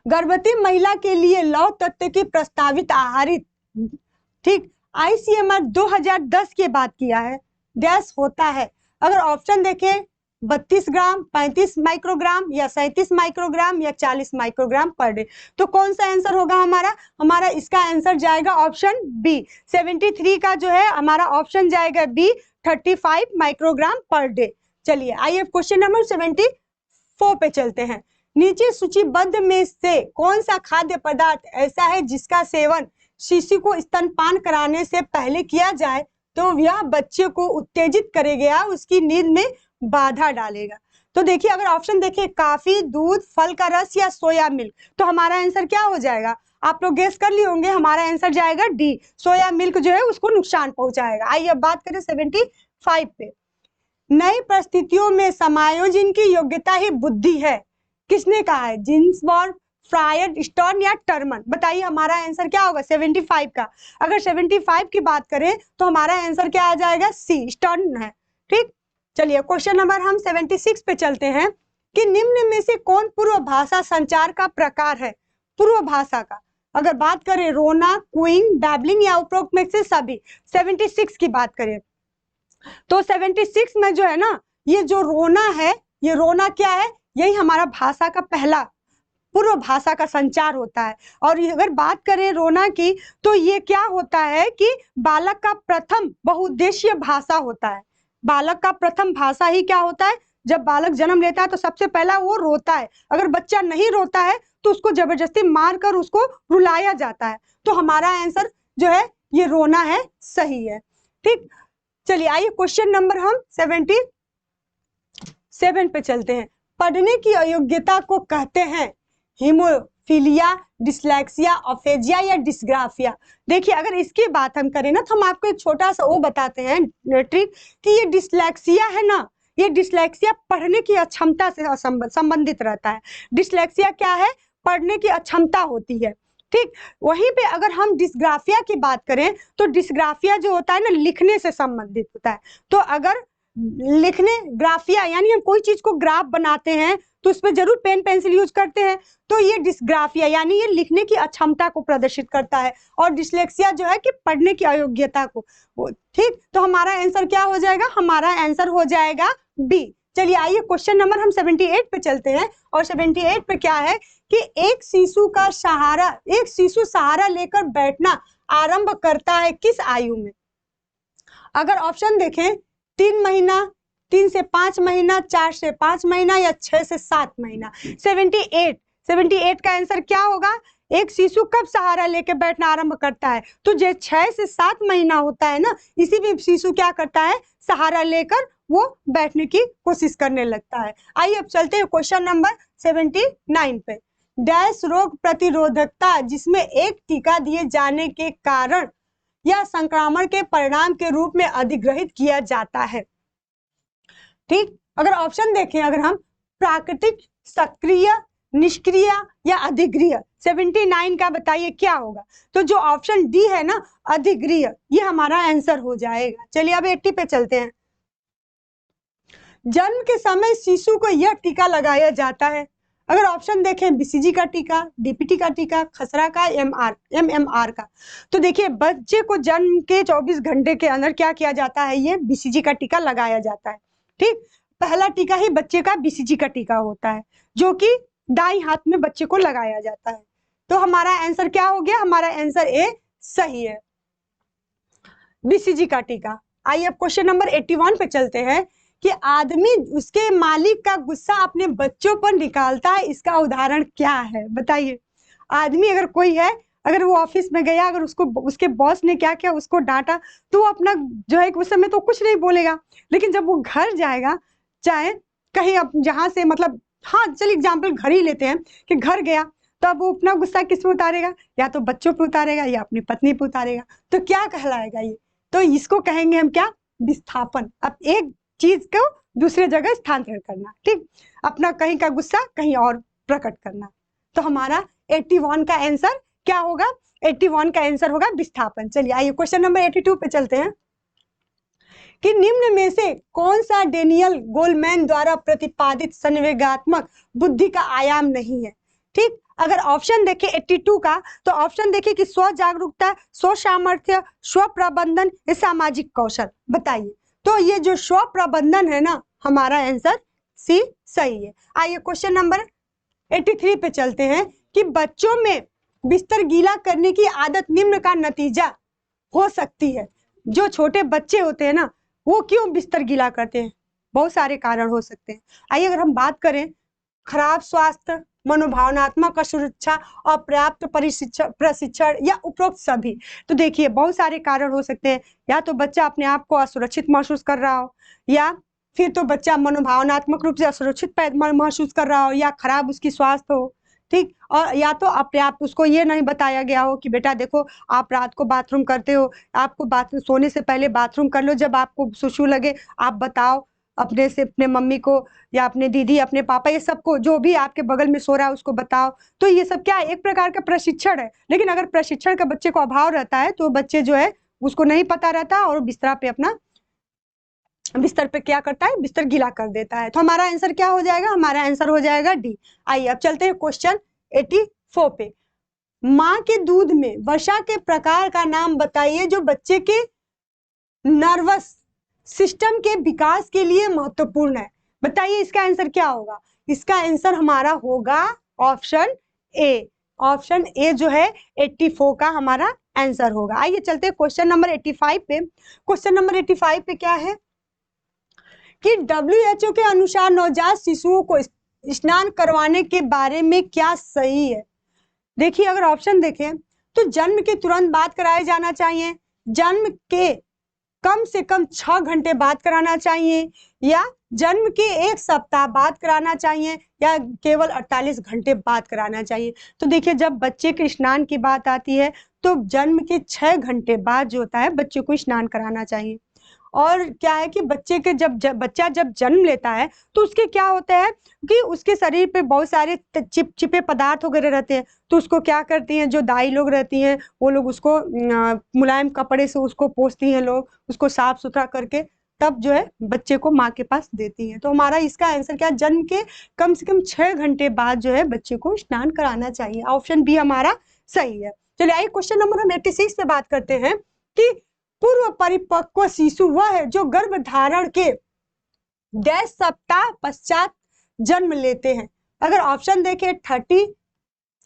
गर्भवती महिला के लिए लौह तत्व की प्रस्तावित आहारित, ठीक, ICMR 2010 के बाद किया है, डैश होता है। अगर ऑप्शन देखें 32 ग्राम, 35 माइक्रोग्राम या 37 माइक्रोग्राम या 40 माइक्रोग्राम पर डे, तो कौन सा आंसर होगा हमारा? हमारा इसका आंसर जाएगा ऑप्शन बी। 73 का जो है हमारा ऑप्शन जाएगा बी, 35 माइक्रोग्राम पर डे। चलिए आइए क्वेश्चन नंबर 74 पे चलते हैं। नीचे सूचीबद्ध में से कौन सा खाद्य पदार्थ ऐसा है जिसका सेवन शिशु को स्तनपान कराने से पहले किया जाए तो यह बच्चे को उत्तेजित करेगा, उसकी नींद में बाधा डालेगा? तो देखिए अगर ऑप्शन देखिए कॉफी, दूध, फल का रस या सोया मिल्क, तो हमारा आंसर क्या हो जाएगा? आप लोग गेस कर लिए होंगे, हमारा आंसर जाएगा डी, सोया मिल्क जो है उसको नुकसान पहुंचाएगा। आइए अब बात करें 75 पे। नई परिस्थितियों में समायोजन की योग्यता ही बुद्धि है, किसने कहा है? जिन्सबर्ग, फ्रायड, स्टर्न या टर्मन? बताइए हमारा आंसर क्या होगा 75 का? अगर 75 की बात करें तो हमारा आंसर क्या आ जाएगा? सी, स्टर्न है, ठीक। चलिए क्वेश्चन नंबर हम 76 पे चलते हैं कि निम्न में से कौन पूर्व भाषा संचार का प्रकार है? पूर्व भाषा का अगर बात करें रोना, क्विंग, बैबलिंग या उपरोक्त में से सभी। 76 की बात करें तो 76 में जो है ना, ये जो रोना है, ये रोना क्या है? यही हमारा भाषा का पहला पूर्व भाषा का संचार होता है। और अगर बात करें रोना की तो ये क्या होता है कि बालक का प्रथम बहुउद्देशीय भाषा होता है। बालक का प्रथम भाषा ही क्या होता है? जब बालक जन्म लेता है तो सबसे पहला वो रोता है। अगर बच्चा नहीं रोता है तो उसको जबरदस्ती मारकर उसको रुलाया जाता है। तो हमारा आंसर जो है ये रोना है, सही है, ठीक। चलिए आइए क्वेश्चन नंबर हम 77 पे चलते हैं। पढ़ने की अयोग्यता को कहते हैं हीमोफीलिया, डिस्लेक्सिया, अफेजिया या डिस्ग्राफिया? देखिए अगर इसकी बात हम करें ना तो हम आपको एक छोटा सा वो बताते हैं ट्रिक कि ये डिस्लेक्सिया है ना, ये डिस्लेक्सिया पढ़ने की अक्षमता से संबंधित रहता है। डिस्लेक्सिया क्या है? पढ़ने की अक्षमता होती है, ठीक। वहीं पे अगर हम डिस्ग्राफिया की बात करें तो डिस्ग्राफिया जो होता है ना लिखने से संबंधित होता है। तो अगर लिखने, ग्राफिया यानी हम कोई चीज को ग्राफ बनाते हैं तो उसमें जरूर पेन पेंसिल यूज करते हैं, तो ये डिस्ग्राफिया यानी ये लिखने की अक्षमता को प्रदर्शित करता है। और डिस्लेक्सिया जो है कि पढ़ने की अयोग्यता को, ठीक। तो हमारा आंसर क्या हो जाएगा? हमारा आंसर हो जाएगा बी, चलिए आइए क्वेश्चन नंबर हम 78 पे चलते हैं। और 78 पे क्या है कि एक शिशु सहारा लेकर बैठना आरंभ करता है किस आयु में? अगर ऑप्शन देखें 3 महीना, 3 से 5 महीना, 4 से 5 महीना या 6 से 7 महीना। 78 का आंसर क्या होगा? एक शिशु कब सहारा लेके बैठना आरंभ करता है? तो जो 6 से 7 महीना होता है ना, इसी में शिशु क्या करता है? सहारा लेकर वो बैठने की कोशिश करने लगता है। आइए अब चलते हैं क्वेश्चन नंबर 79 पे। डैश रोग प्रतिरोधकता जिसमें एक टीका दिए जाने के कारण या संक्रमण के परिणाम के रूप में अधिग्रहित किया जाता है। ठीक, अगर ऑप्शन देखें, अगर हम प्राकृतिक, सक्रिय, निष्क्रिय या अधिग्रिय, 79 का बताइए क्या होगा? तो जो ऑप्शन डी है ना, अधिग्रिय, ये हमारा आंसर हो जाएगा। चलिए अब 80 पे चलते हैं। जन्म के समय शिशु को यह टीका लगाया जाता है। अगर ऑप्शन देखें बीसीजी का टीका, डीपीटी का टीका, खसरा का, एमएमआर का। तो देखिए बच्चे को जन्म के 24 घंटे के अंदर क्या किया जाता है? ये बीसीजी का टीका लगाया जाता है। ठीक, पहला टीका ही बच्चे का बीसीजी का टीका होता है, जो कि दाईं हाथ में बच्चे को लगाया जाता है। तो हमारा आंसर क्या हो गया? हमारा आंसर ए सही है, बीसीजी का टीका। आइए अब क्वेश्चन नंबर 81 पे चलते हैं कि आदमी उसके मालिक का गुस्सा अपने बच्चों पर निकालता है, इसका उदाहरण क्या है? बताइए। आदमी अगर कोई है, अगर वो ऑफिस में गया, अगर उसको उसके बॉस ने क्या किया, उसको डांटा, तो वो अपना जो है उस समय तो कुछ नहीं बोलेगा, लेकिन जब वो घर जाएगा, चाहे कहीं जहां से मतलब, हाँ चलिए एग्जाम्पल घर ही लेते हैं कि घर गया, तो अब वो अपना गुस्सा किस पे उतारेगा? या तो बच्चों पे उतारेगा या अपनी पत्नी पे उतारेगा। तो क्या कहलाएगा ये? तो इसको कहेंगे हम क्या? विस्थापन। अब एक चीज को दूसरे जगह स्थानांतरण करना। ठीक, अपना कहीं का गुस्सा कहीं और प्रकट करना। तो हमारा 81 का आंसर क्या होगा? 81 का आंसर होगा विस्थापन। चलिए आइए क्वेश्चन नंबर 82 पे चलते हैं कि निम्न में से कौन सा डेनियल गोलमैन द्वारा प्रतिपादित संवेगात्मक बुद्धि का आयाम नहीं है? ठीक, अगर ऑप्शन देखें 82 का, तो ऑप्शन देखिए कि स्व जागरूकता, स्व सामर्थ्य, स्व प्रबंधन या सामाजिक कौशल। बताइए। तो ये जो स्व प्रबंधन है ना, हमारा आंसर सी सही है। आइए क्वेश्चन नंबर 83 पे चलते हैं कि बच्चों में बिस्तर गीला करने की आदत निम्न का नतीजा हो सकती है। जो छोटे बच्चे होते हैं ना, वो क्यों बिस्तर गीला करते हैं? बहुत सारे कारण हो सकते हैं। आइए अगर हम बात करें, खराब स्वास्थ्य, मनोभावनात्मक असुरक्षा, अपर्याप्त प्रशिक्षण या उपरोक्त सभी। तो देखिए बहुत सारे कारण हो सकते हैं। या तो बच्चा अपने आप को असुरक्षित महसूस कर रहा हो, या फिर तो बच्चा मनोभावनात्मक रूप से असुरक्षित महसूस कर रहा हो, या खराब उसकी स्वास्थ्य हो। ठीक, और या तो अपर्याप्त, उसको ये नहीं बताया गया हो कि बेटा देखो आप रात को बाथरूम करते हो, आपको बाथरूम सोने से पहले बाथरूम कर लो, जब आपको सुसु लगे आप बताओ अपने से अपने मम्मी को या अपने दीदी, अपने पापा, ये सबको, जो भी आपके बगल में सो रहा है उसको बताओ। तो ये सब क्या है? एक प्रकार का प्रशिक्षण है। लेकिन अगर प्रशिक्षण का बच्चे को अभाव रहता है, तो बच्चे जो है उसको नहीं पता रहता और बिस्तर पे क्या करता है? बिस्तर गीला कर देता है। तो हमारा आंसर क्या हो जाएगा? हमारा आंसर हो जाएगा डी। आइए अब चलते हैं क्वेश्चन 84 पे। माँ के दूध में वसा के प्रकार का नाम बताइए जो बच्चे के नर्वस सिस्टम के विकास के लिए महत्वपूर्ण है। बताइए इसका आंसर क्या होगा? इसका आंसर हमारा होगा ऑप्शन ए। ऑप्शन ए जो है 84 का हमारा आंसर होगा। आइए चलते हैं क्वेश्चन नंबर 85 पे। क्वेश्चन नंबर 85 पे क्या है कि WHO के अनुसार नवजात शिशुओं को स्नान करवाने के बारे में क्या सही है? देखिए अगर ऑप्शन देखें तो जन्म के तुरंत बाद कराया जाना चाहिए, जन्म के कम से कम 6 घंटे बाद कराना चाहिए, या जन्म के 1 सप्ताह बाद कराना चाहिए, या केवल 48 घंटे बाद कराना चाहिए। तो देखिए जब बच्चे के स्नान की बात आती है तो जन्म के 6 घंटे बाद जो होता है बच्चे को स्नान कराना चाहिए। और क्या है कि बच्चे के बच्चा जब जन्म लेता है तो उसके क्या होता है कि उसके शरीर पे बहुत सारे चिपचिपे पदार्थ वगैरह रहते हैं। तो उसको क्या करती हैं, जो दाई लोग रहती हैं वो लोग उसको मुलायम कपड़े से उसको पोंछती हैं, लोग उसको साफ सुथरा करके तब जो है बच्चे को माँ के पास देती हैं। तो हमारा इसका आंसर क्या? जन्म के कम से कम 6 घंटे बाद जो है बच्चे को स्नान कराना चाहिए। ऑप्शन बी हमारा सही है। चलिए आइए क्वेश्चन नंबर हम 86 पे बात करते हैं कि पूर्व परिपक्व शिशु वह है जो गर्भधारण के डैश सप्ताह पश्चात जन्म लेते हैं। अगर ऑप्शन देखें 30,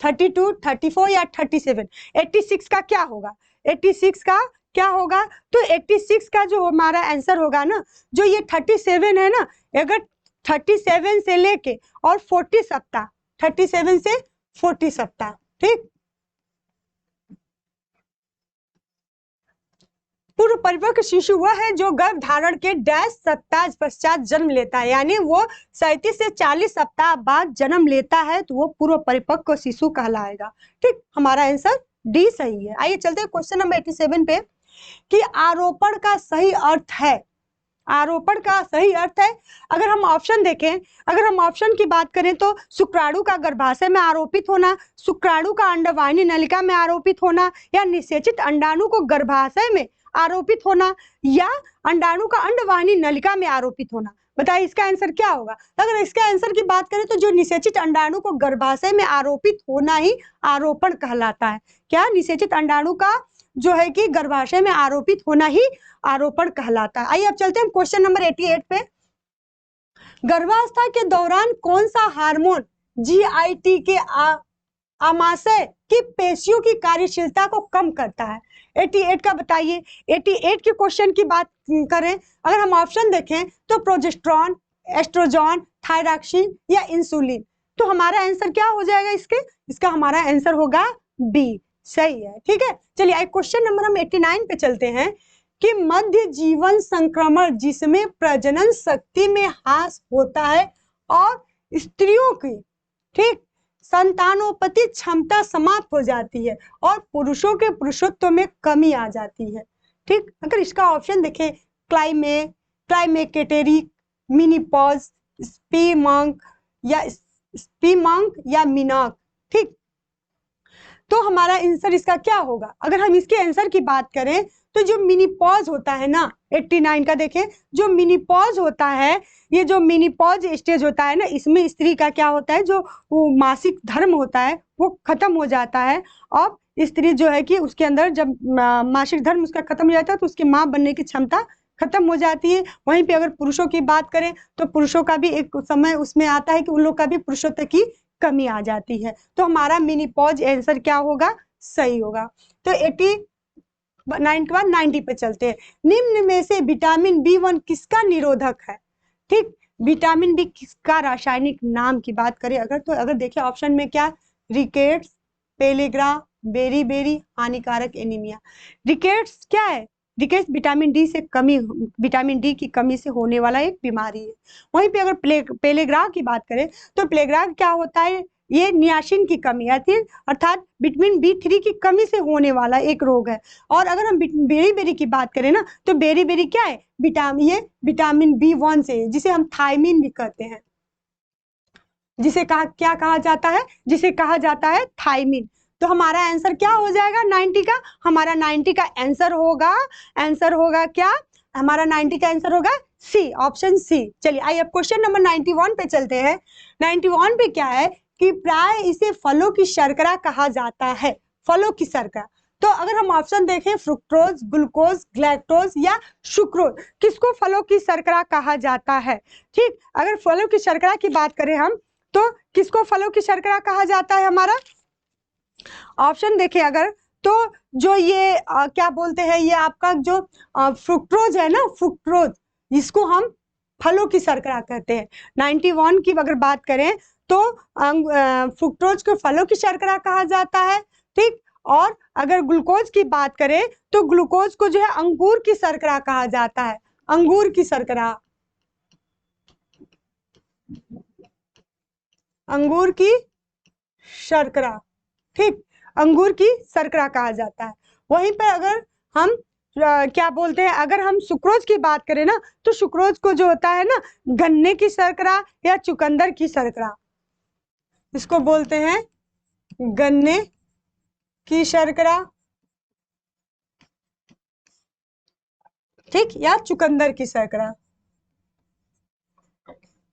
32, 34 या 37, 86 का क्या होगा? 86 का क्या होगा? तो 86 का जो हमारा आंसर होगा ना, जो ये 37 है ना, अगर 37 से लेके और 40 सप्ताह, 37 से 40 सप्ताह, ठीक। पूर्व परिपक्व शिशु वह है जो गर्भ धारण के डैश सप्ताह पश्चात जन्म लेता है, यानी वो 37 से 40 सप्ताह बाद जन्म लेता है, तो वो पूर्व परिपक्व शिशु कहलाएगा, ठीक। हमारा आंसर डी सही है। आइए चलते हैं क्वेश्चन नंबर 87 पे, कि आरोपण का सही अर्थ है। आरोपण का सही अर्थ है, अगर हम ऑप्शन देखें, अगर हम ऑप्शन की बात करें तो शुक्राणु का गर्भाशय में आरोपित होना, शुक्राणु का अंडवाहिनी नलिका में आरोपित होना, या निषेचित अंडाणु को गर्भाशय में आरोपित होना, या अंडाणु का अंडवाहिनी नलिका में आरोपित होना। बताइए इसका आंसर क्या होगा? अगर इसके आंसर की बात करें तो जो निषेचित अंडाणु को गर्भाशय में आरोपित होना ही आरोपण कहलाता है। क्या? निषेचित अंडाणु का जो है कि गर्भाशय में आरोपित होना ही आरोपण कहलाता है। आइए अब चलते हैं क्वेश्चन नंबर 88 पे। गर्भावस्था के दौरान कौन सा हार्मोन GIT के आमाशय की पेशियों की कार्यशीलता को कम करता है? 88 का बताइए। 88 के क्वेश्चन की बात करें, अगर हम ऑप्शन देखें तो प्रोजेस्टेरॉन, एस्ट्रोजन, थायरॉक्सिन या इंसुलिन। तो हमारा आंसर क्या हो जाएगा इसका हमारा आंसर होगा बी, सही है, ठीक है। चलिए आइए क्वेश्चन नंबर हम 89 पे चलते हैं, कि मध्य जीवन संक्रमण जिसमें प्रजनन शक्ति में ह्रास होता है और स्त्रियों की, ठीक, संतानोपति क्षमता समाप्त हो जाती है और पुरुषों के पुरुषत्व में कमी आ जाती है, ठीक। अगर इसका ऑप्शन देखें, क्लाइमेकेटेरिक, मिनीपॉज, स्पीमंक या मिनाक, ठीक। तो हमारा आंसर इसका क्या होगा? अगर हम इसके आंसर की बात करें तो जो मिनीपॉज होता है ना, 89 का देखें, जो मिनीपॉज होता है, ये जो मिनीपॉज स्टेज होता है ना, इसमें स्त्री का क्या होता है, जो वो मासिक धर्म होता है वो खत्म हो जाता है, और स्त्री जो है कि उसके अंदर जब मासिक धर्म उसका खत्म हो जाता है तो उसकी माँ बनने की क्षमता खत्म हो जाती है। वहीं पे अगर पुरुषों की बात करें तो पुरुषों का भी एक समय उसमें आता है कि उन लोग का भी पुरुषत्व की कमी आ जाती है। तो हमारा मिनीपॉज आंसर क्या होगा? सही होगा। तो 89 के बाद 90 पे चलते हैं। निम्न में से विटामिन B1 किसका निरोधक है? ठीक, विटामिन बी किसका रासायनिक नाम की बात करें अगर, तो अगर देखिए ऑप्शन में क्या, रिकेट्स, पेलेग्रा, बेरी हानिकारक एनीमिया। रिकेट्स क्या है? रिकेट्स विटामिन डी की कमी से होने वाला एक बीमारी है। वहीं पे अगर पेलेग्रा की बात करें तो पेलेग्रा क्या होता है, ये नियासिन की कमी अर्थात विटामिन B3 की कमी से होने वाला एक रोग है। और अगर हम बेरी की बात करें ना, तो बेरी क्या है, विटामिन B1 से, जिसे हम थायमिन भी कहते हैं, जिसे क्या कहा जाता है, जिसे कहा जाता है थायमिन। तो हमारा आंसर क्या हो जाएगा 90 का? हमारा 90 का आंसर होगा क्या? हमारा 90 का आंसर होगा सी, ऑप्शन सी। चलिए आइए अब क्वेश्चन नंबर 91 पे चलते हैं। 91 पे क्या है कि प्राय इसे फलों की शर्करा कहा जाता है, फलों की शर्करा। तो अगर हम ऑप्शन देखें, फ्रुक्टोज, ग्लूकोज, ग्लैक्टोज या सुक्रोज, किसको फलों की शर्करा कहा जाता है? ठीक, अगर फलों की शर्करा की बात करें हम, तो किसको फलों की शर्करा कहा जाता है? हमारा ऑप्शन देखें अगर, तो जो ये क्या बोलते हैं, ये आपका जो फ्रुक्टोज है ना, फ्रुक्टोज, इसको हम फलों की शर्करा कहते हैं। 91 की अगर बात करें तो फ्रुक्टोज को फलों की शर्करा कहा जाता है, ठीक। और अगर ग्लूकोज की बात करें तो ग्लूकोज को जो है अंगूर की शर्करा कहा जाता है, अंगूर की शर्करा, अंगूर की शर्करा, ठीक, अंगूर की शर्करा कहा जाता है। वहीं पर अगर हम क्या बोलते हैं, अगर हम सुक्रोज की बात करें ना, तो सुक्रोज को जो होता है ना, गन्ने की शर्करा या चुकंदर की शर्करा, इसको बोलते हैं गन्ने की शर्करा, ठीक, या चुकंदर की शर्करा,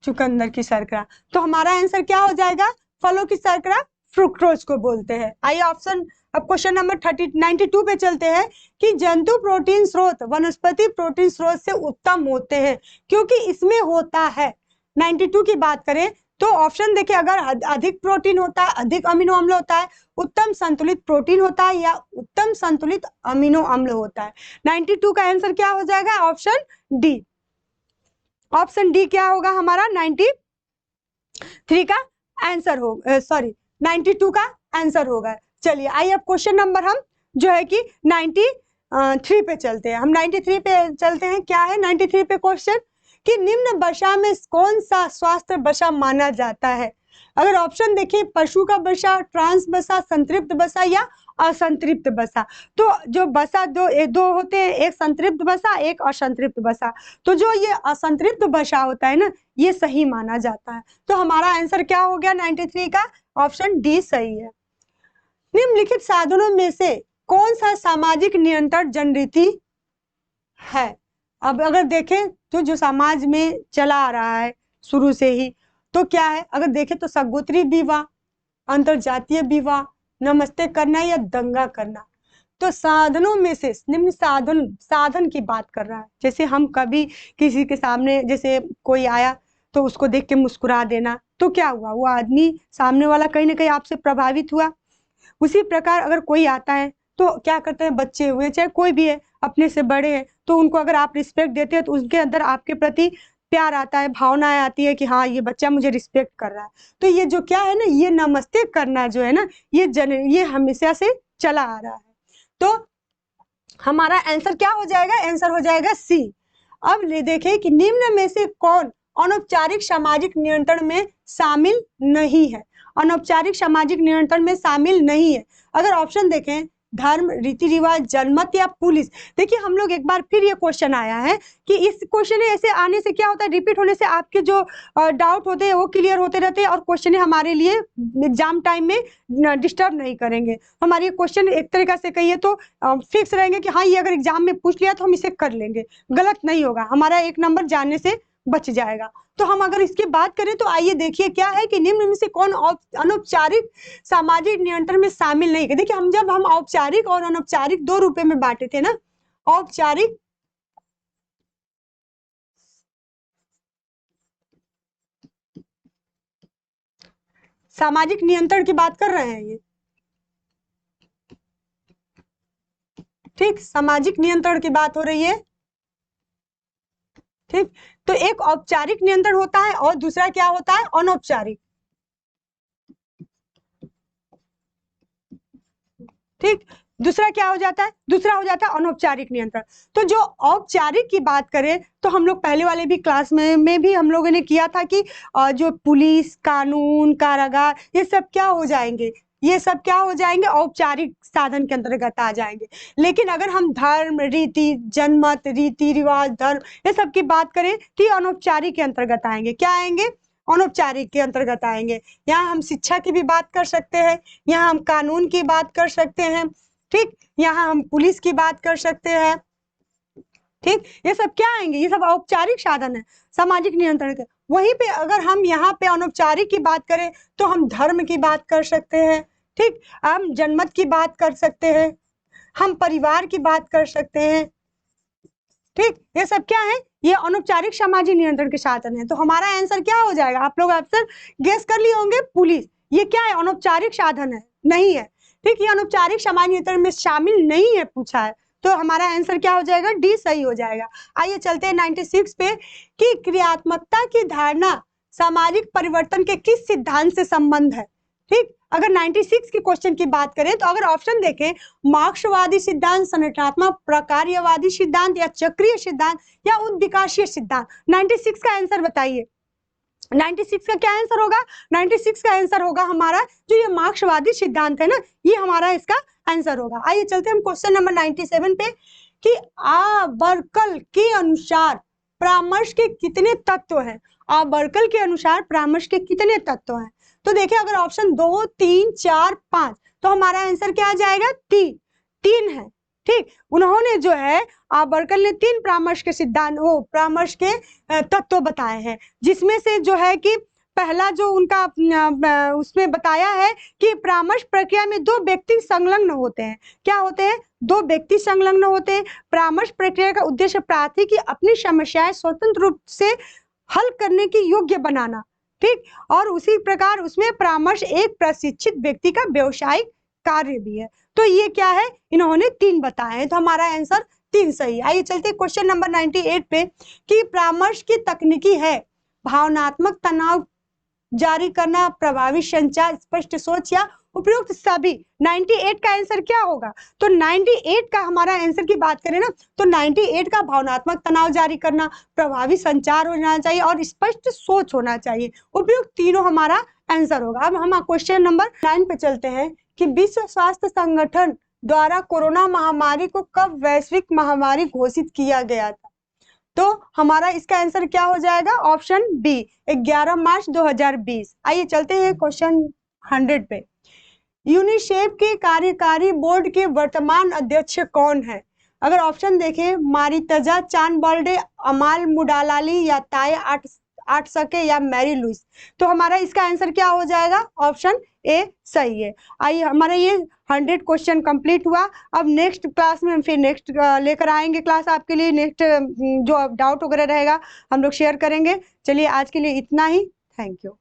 चुकंदर की शर्करा। तो हमारा आंसर क्या हो जाएगा? फलों की शर्करा फ्रुक्टोज को बोलते हैं। आइए ऑप्शन अब क्वेश्चन नंबर 92 पे चलते हैं कि जंतु प्रोटीन स्रोत वनस्पति प्रोटीन स्रोत से उत्तम होते हैं, क्योंकि इसमें होता है 92 की बात करें तो ऑप्शन देखिए, अगर अधिक प्रोटीन होता है, अधिक अमीनो अम्ल होता है, उत्तम संतुलित प्रोटीन होता है या उत्तम संतुलित अमीनो अम्ल होता है। 92 का आंसर क्या हो जाएगा? Option D. ऑप्शन डी क्या होगा हमारा? 93 का आंसर होगा, सॉरी 92 का आंसर होगा। चलिए आइए अब क्वेश्चन नंबर हम जो है कि 93 पे चलते हैं। हम 93 पे चलते हैं। क्या है 93 पे क्वेश्चन कि निम्न वसा में कौन सा स्वास्थ्य वसा माना जाता है? अगर ऑप्शन देखिए, पशु का वसा, ट्रांस वसा, संतृप्त वसा या असंतृप्त वसा। तो जो वसा दो होते हैं, एक संतृप्त वसा, एक असंतृप्त वसा। तो जो ये असंतृप्त वसा होता है ना, ये सही माना जाता है। तो हमारा आंसर क्या हो गया 93 का? ऑप्शन डी सही है। निम्नलिखित साधनों में से कौन सा सामाजिक नियंत्रण जनरीति है? अब अगर देखें तो जो समाज में चला आ रहा है शुरू से ही, तो क्या है? अगर देखें तो सगोत्री विवाह, अंतरजातीय विवाह, नमस्ते करना या दंगा करना। तो साधनों में से निम्न साधन की बात कर रहा है। जैसे हम कभी किसी के सामने, जैसे कोई आया तो उसको देख के मुस्कुरा देना, तो क्या हुआ? वो आदमी सामने वाला कहीं ना कहीं आपसे प्रभावित हुआ। उसी प्रकार अगर कोई आता है तो क्या करते हैं, बच्चे हुए चाहे कोई भी है, अपने से बड़े हैं, तो उनको अगर आप रिस्पेक्ट देते हैं तो उनके अंदर आपके प्रति प्यार आता है, भावनाएं आती है कि हाँ ये बच्चा मुझे रिस्पेक्ट कर रहा है। तो ये जो क्या है ना, ये नमस्ते करना जो है ना, ये हमेशा से चला आ रहा है। तो हमारा आंसर क्या हो जाएगा? आंसर हो जाएगा सी। अब देखें कि निम्न में से कौन अनौपचारिक सामाजिक नियंत्रण में शामिल नहीं है? अनौपचारिक सामाजिक नियंत्रण में शामिल नहीं है। अगर ऑप्शन देखें, धर्म, रीति रिवाज, जनमत या पुलिस। देखिए हम लोग एक बार फिर ये क्वेश्चन आया है कि इस क्वेश्चन ऐसे आने से क्या होता है, रिपीट होने से आपके जो डाउट होते हैं वो क्लियर होते रहते हैं, और क्वेश्चन हमारे लिए एग्जाम टाइम में डिस्टर्ब नहीं करेंगे। हमारे क्वेश्चन एक तरीका से कहिए तो फिक्स रहेंगे कि हाँ ये अगर एग्जाम में पूछ लिया तो हम इसे कर लेंगे, गलत नहीं होगा, हमारा 1 नंबर जाने से बच जाएगा। तो हम अगर इसकी बात करें तो आइए देखिए क्या है कि निम्न में से कौन अनौपचारिक सामाजिक नियंत्रण में शामिल नहीं है। देखिए हम औपचारिक और अनौपचारिक 2 रूपे में बांटे थे ना। औपचारिक सामाजिक नियंत्रण की बात कर रहे हैं ये, ठीक, सामाजिक नियंत्रण की बात हो रही है, ठीक। तो एक औपचारिक नियंत्रण होता है और दूसरा क्या होता है? अनौपचारिक, ठीक। दूसरा क्या हो जाता है? दूसरा हो जाता है अनौपचारिक नियंत्रण। तो जो औपचारिक की बात करें तो हम लोग पहले वाले भी क्लास में भी हम लोगों ने किया था कि जो पुलिस, कानून, कारागार, ये सब क्या हो जाएंगे? ये सब क्या हो जाएंगे? औपचारिक साधन के अंतर्गत आ जाएंगे। लेकिन अगर हम धर्म, रीति, जनमत, रीति रिवाज, धर्म, ये सब की बात करें तो ये अनौपचारिक के अंतर्गत आएंगे। क्या आएंगे? अनौपचारिक के अंतर्गत आएंगे। यहाँ हम शिक्षा की भी बात कर सकते हैं, यहाँ हम कानून की बात कर सकते हैं, ठीक, यहाँ हम पुलिस की बात कर सकते हैं, ठीक। ये सब क्या आएंगे? ये सब औपचारिक साधन है सामाजिक नियंत्रण के। वहीं पे अगर हम यहाँ पे अनौपचारिक की बात करें तो हम धर्म की बात कर सकते हैं, ठीक, हम जनमत की बात कर सकते हैं, हम परिवार की बात कर सकते हैं, ठीक। ये सब क्या है? ये अनौपचारिक सामाजिक नियंत्रण के साधन है। तो हमारा आंसर क्या हो जाएगा? आप लोग आंसर गेस कर लिए होंगे, पुलिस। ये क्या है? अनौपचारिक साधन है, नहीं है, ठीक। ये अनौपचारिक सामाजिक नियंत्रण में शामिल नहीं है पूछा है। तो हमारा आंसर क्या हो जाएगा? डी सही हो जाएगा। आइए चलते हैं 96 पे कि क्रियात्मकता की धारणा सामाजिक परिवर्तन के किस सिद्धांत से संबंध है, ठीक। अगर 96 के क्वेश्चन की बात करें तो अगर ऑप्शन देखें, मार्क्सवादी सिद्धांत, संरचनात्मक प्रकार्यवादी सिद्धांत या चक्रीय सिद्धांत या उद्विकासीय सिद्धांत, 96 का आंसर बताइए। 96 का क्या आंसर होगा? 96 का आंसर होगा हमारा जो ये मार्क्सवादी सिद्धांत है ना, ये हमारा इसका आंसर होगा। आइए चलते हैं हम क्वेश्चन नंबर 97 पे कि आबर्कल के अनुसार परामर्श के कितने तत्व हैं? आबर्कल के अनुसार परामर्श के कितने तत्व हैं? तो देखिए अगर ऑप्शन 2, 3, 4, 5, तो हमारा आंसर क्या आ जाएगा? 3 है, ठीक। उन्होंने जो है आबर्कल ने 3 परामर्श के सिद्धांत, परामर्श के तत्व बताए हैं, जिसमें से जो है कि पहला जो उनका उसमें बताया है कि परामर्श प्रक्रिया में दो व्यक्ति संलग्न होते हैं। क्या होते हैं? दो व्यक्ति संलग्न होते हैं। परामर्श प्रक्रिया का उद्देश्य प्रार्थी की अपनी समस्याएं स्वतंत्र रूप से हल करने की योग्य बनाना, ठीक। और उसी प्रकार उसमें परामर्श एक प्रशिक्षित व्यक्ति का व्यवसायिक कार्य भी है। तो ये क्या है? इन्होंने 3 बताए हैं, तो हमारा आंसर 3 सही है। आइए चलते क्वेश्चन नंबर 98 पे कि परामर्श की तकनीकी है भावनात्मक तनाव जारी करना, प्रभावी संचार, स्पष्ट सोच या उपयुक्त सभी। 98 का आंसर क्या होगा? तो 98 का हमारा आंसर की बात करें ना, तो 98 का भावनात्मक तनाव जारी करना, प्रभावी संचार होना चाहिए और स्पष्ट सोच होना चाहिए। उपयुक्त तीनों हमारा आंसर होगा। अब हम क्वेश्चन नंबर 9 पे चलते हैं कि विश्व स्वास्थ्य संगठन द्वारा कोरोना महामारी को कब वैश्विक महामारी घोषित किया गया था? तो हमारा इसका आंसर क्या हो जाएगा? ऑप्शन बी, 11 मार्च 2020। आइए चलते हैं क्वेश्चन 100 पे। यूनिसेफ के कार्यकारी बोर्ड के वर्तमान अध्यक्ष कौन है? अगर ऑप्शन देखें, मारितजा चानबाल्डे, अमाल मुडालाली या ताये आटसके या मैरी लुइस, तो हमारा इसका आंसर क्या हो जाएगा? ऑप्शन ए सही है। आइए हमारा ये 100 क्वेश्चन कंप्लीट हुआ। अब नेक्स्ट क्लास में हम फिर नेक्स्ट लेकर आएंगे क्लास आपके लिए। नेक्स्ट जो डाउट वगैरह रहेगा हम लोग शेयर करेंगे। चलिए आज के लिए इतना ही। Thank you.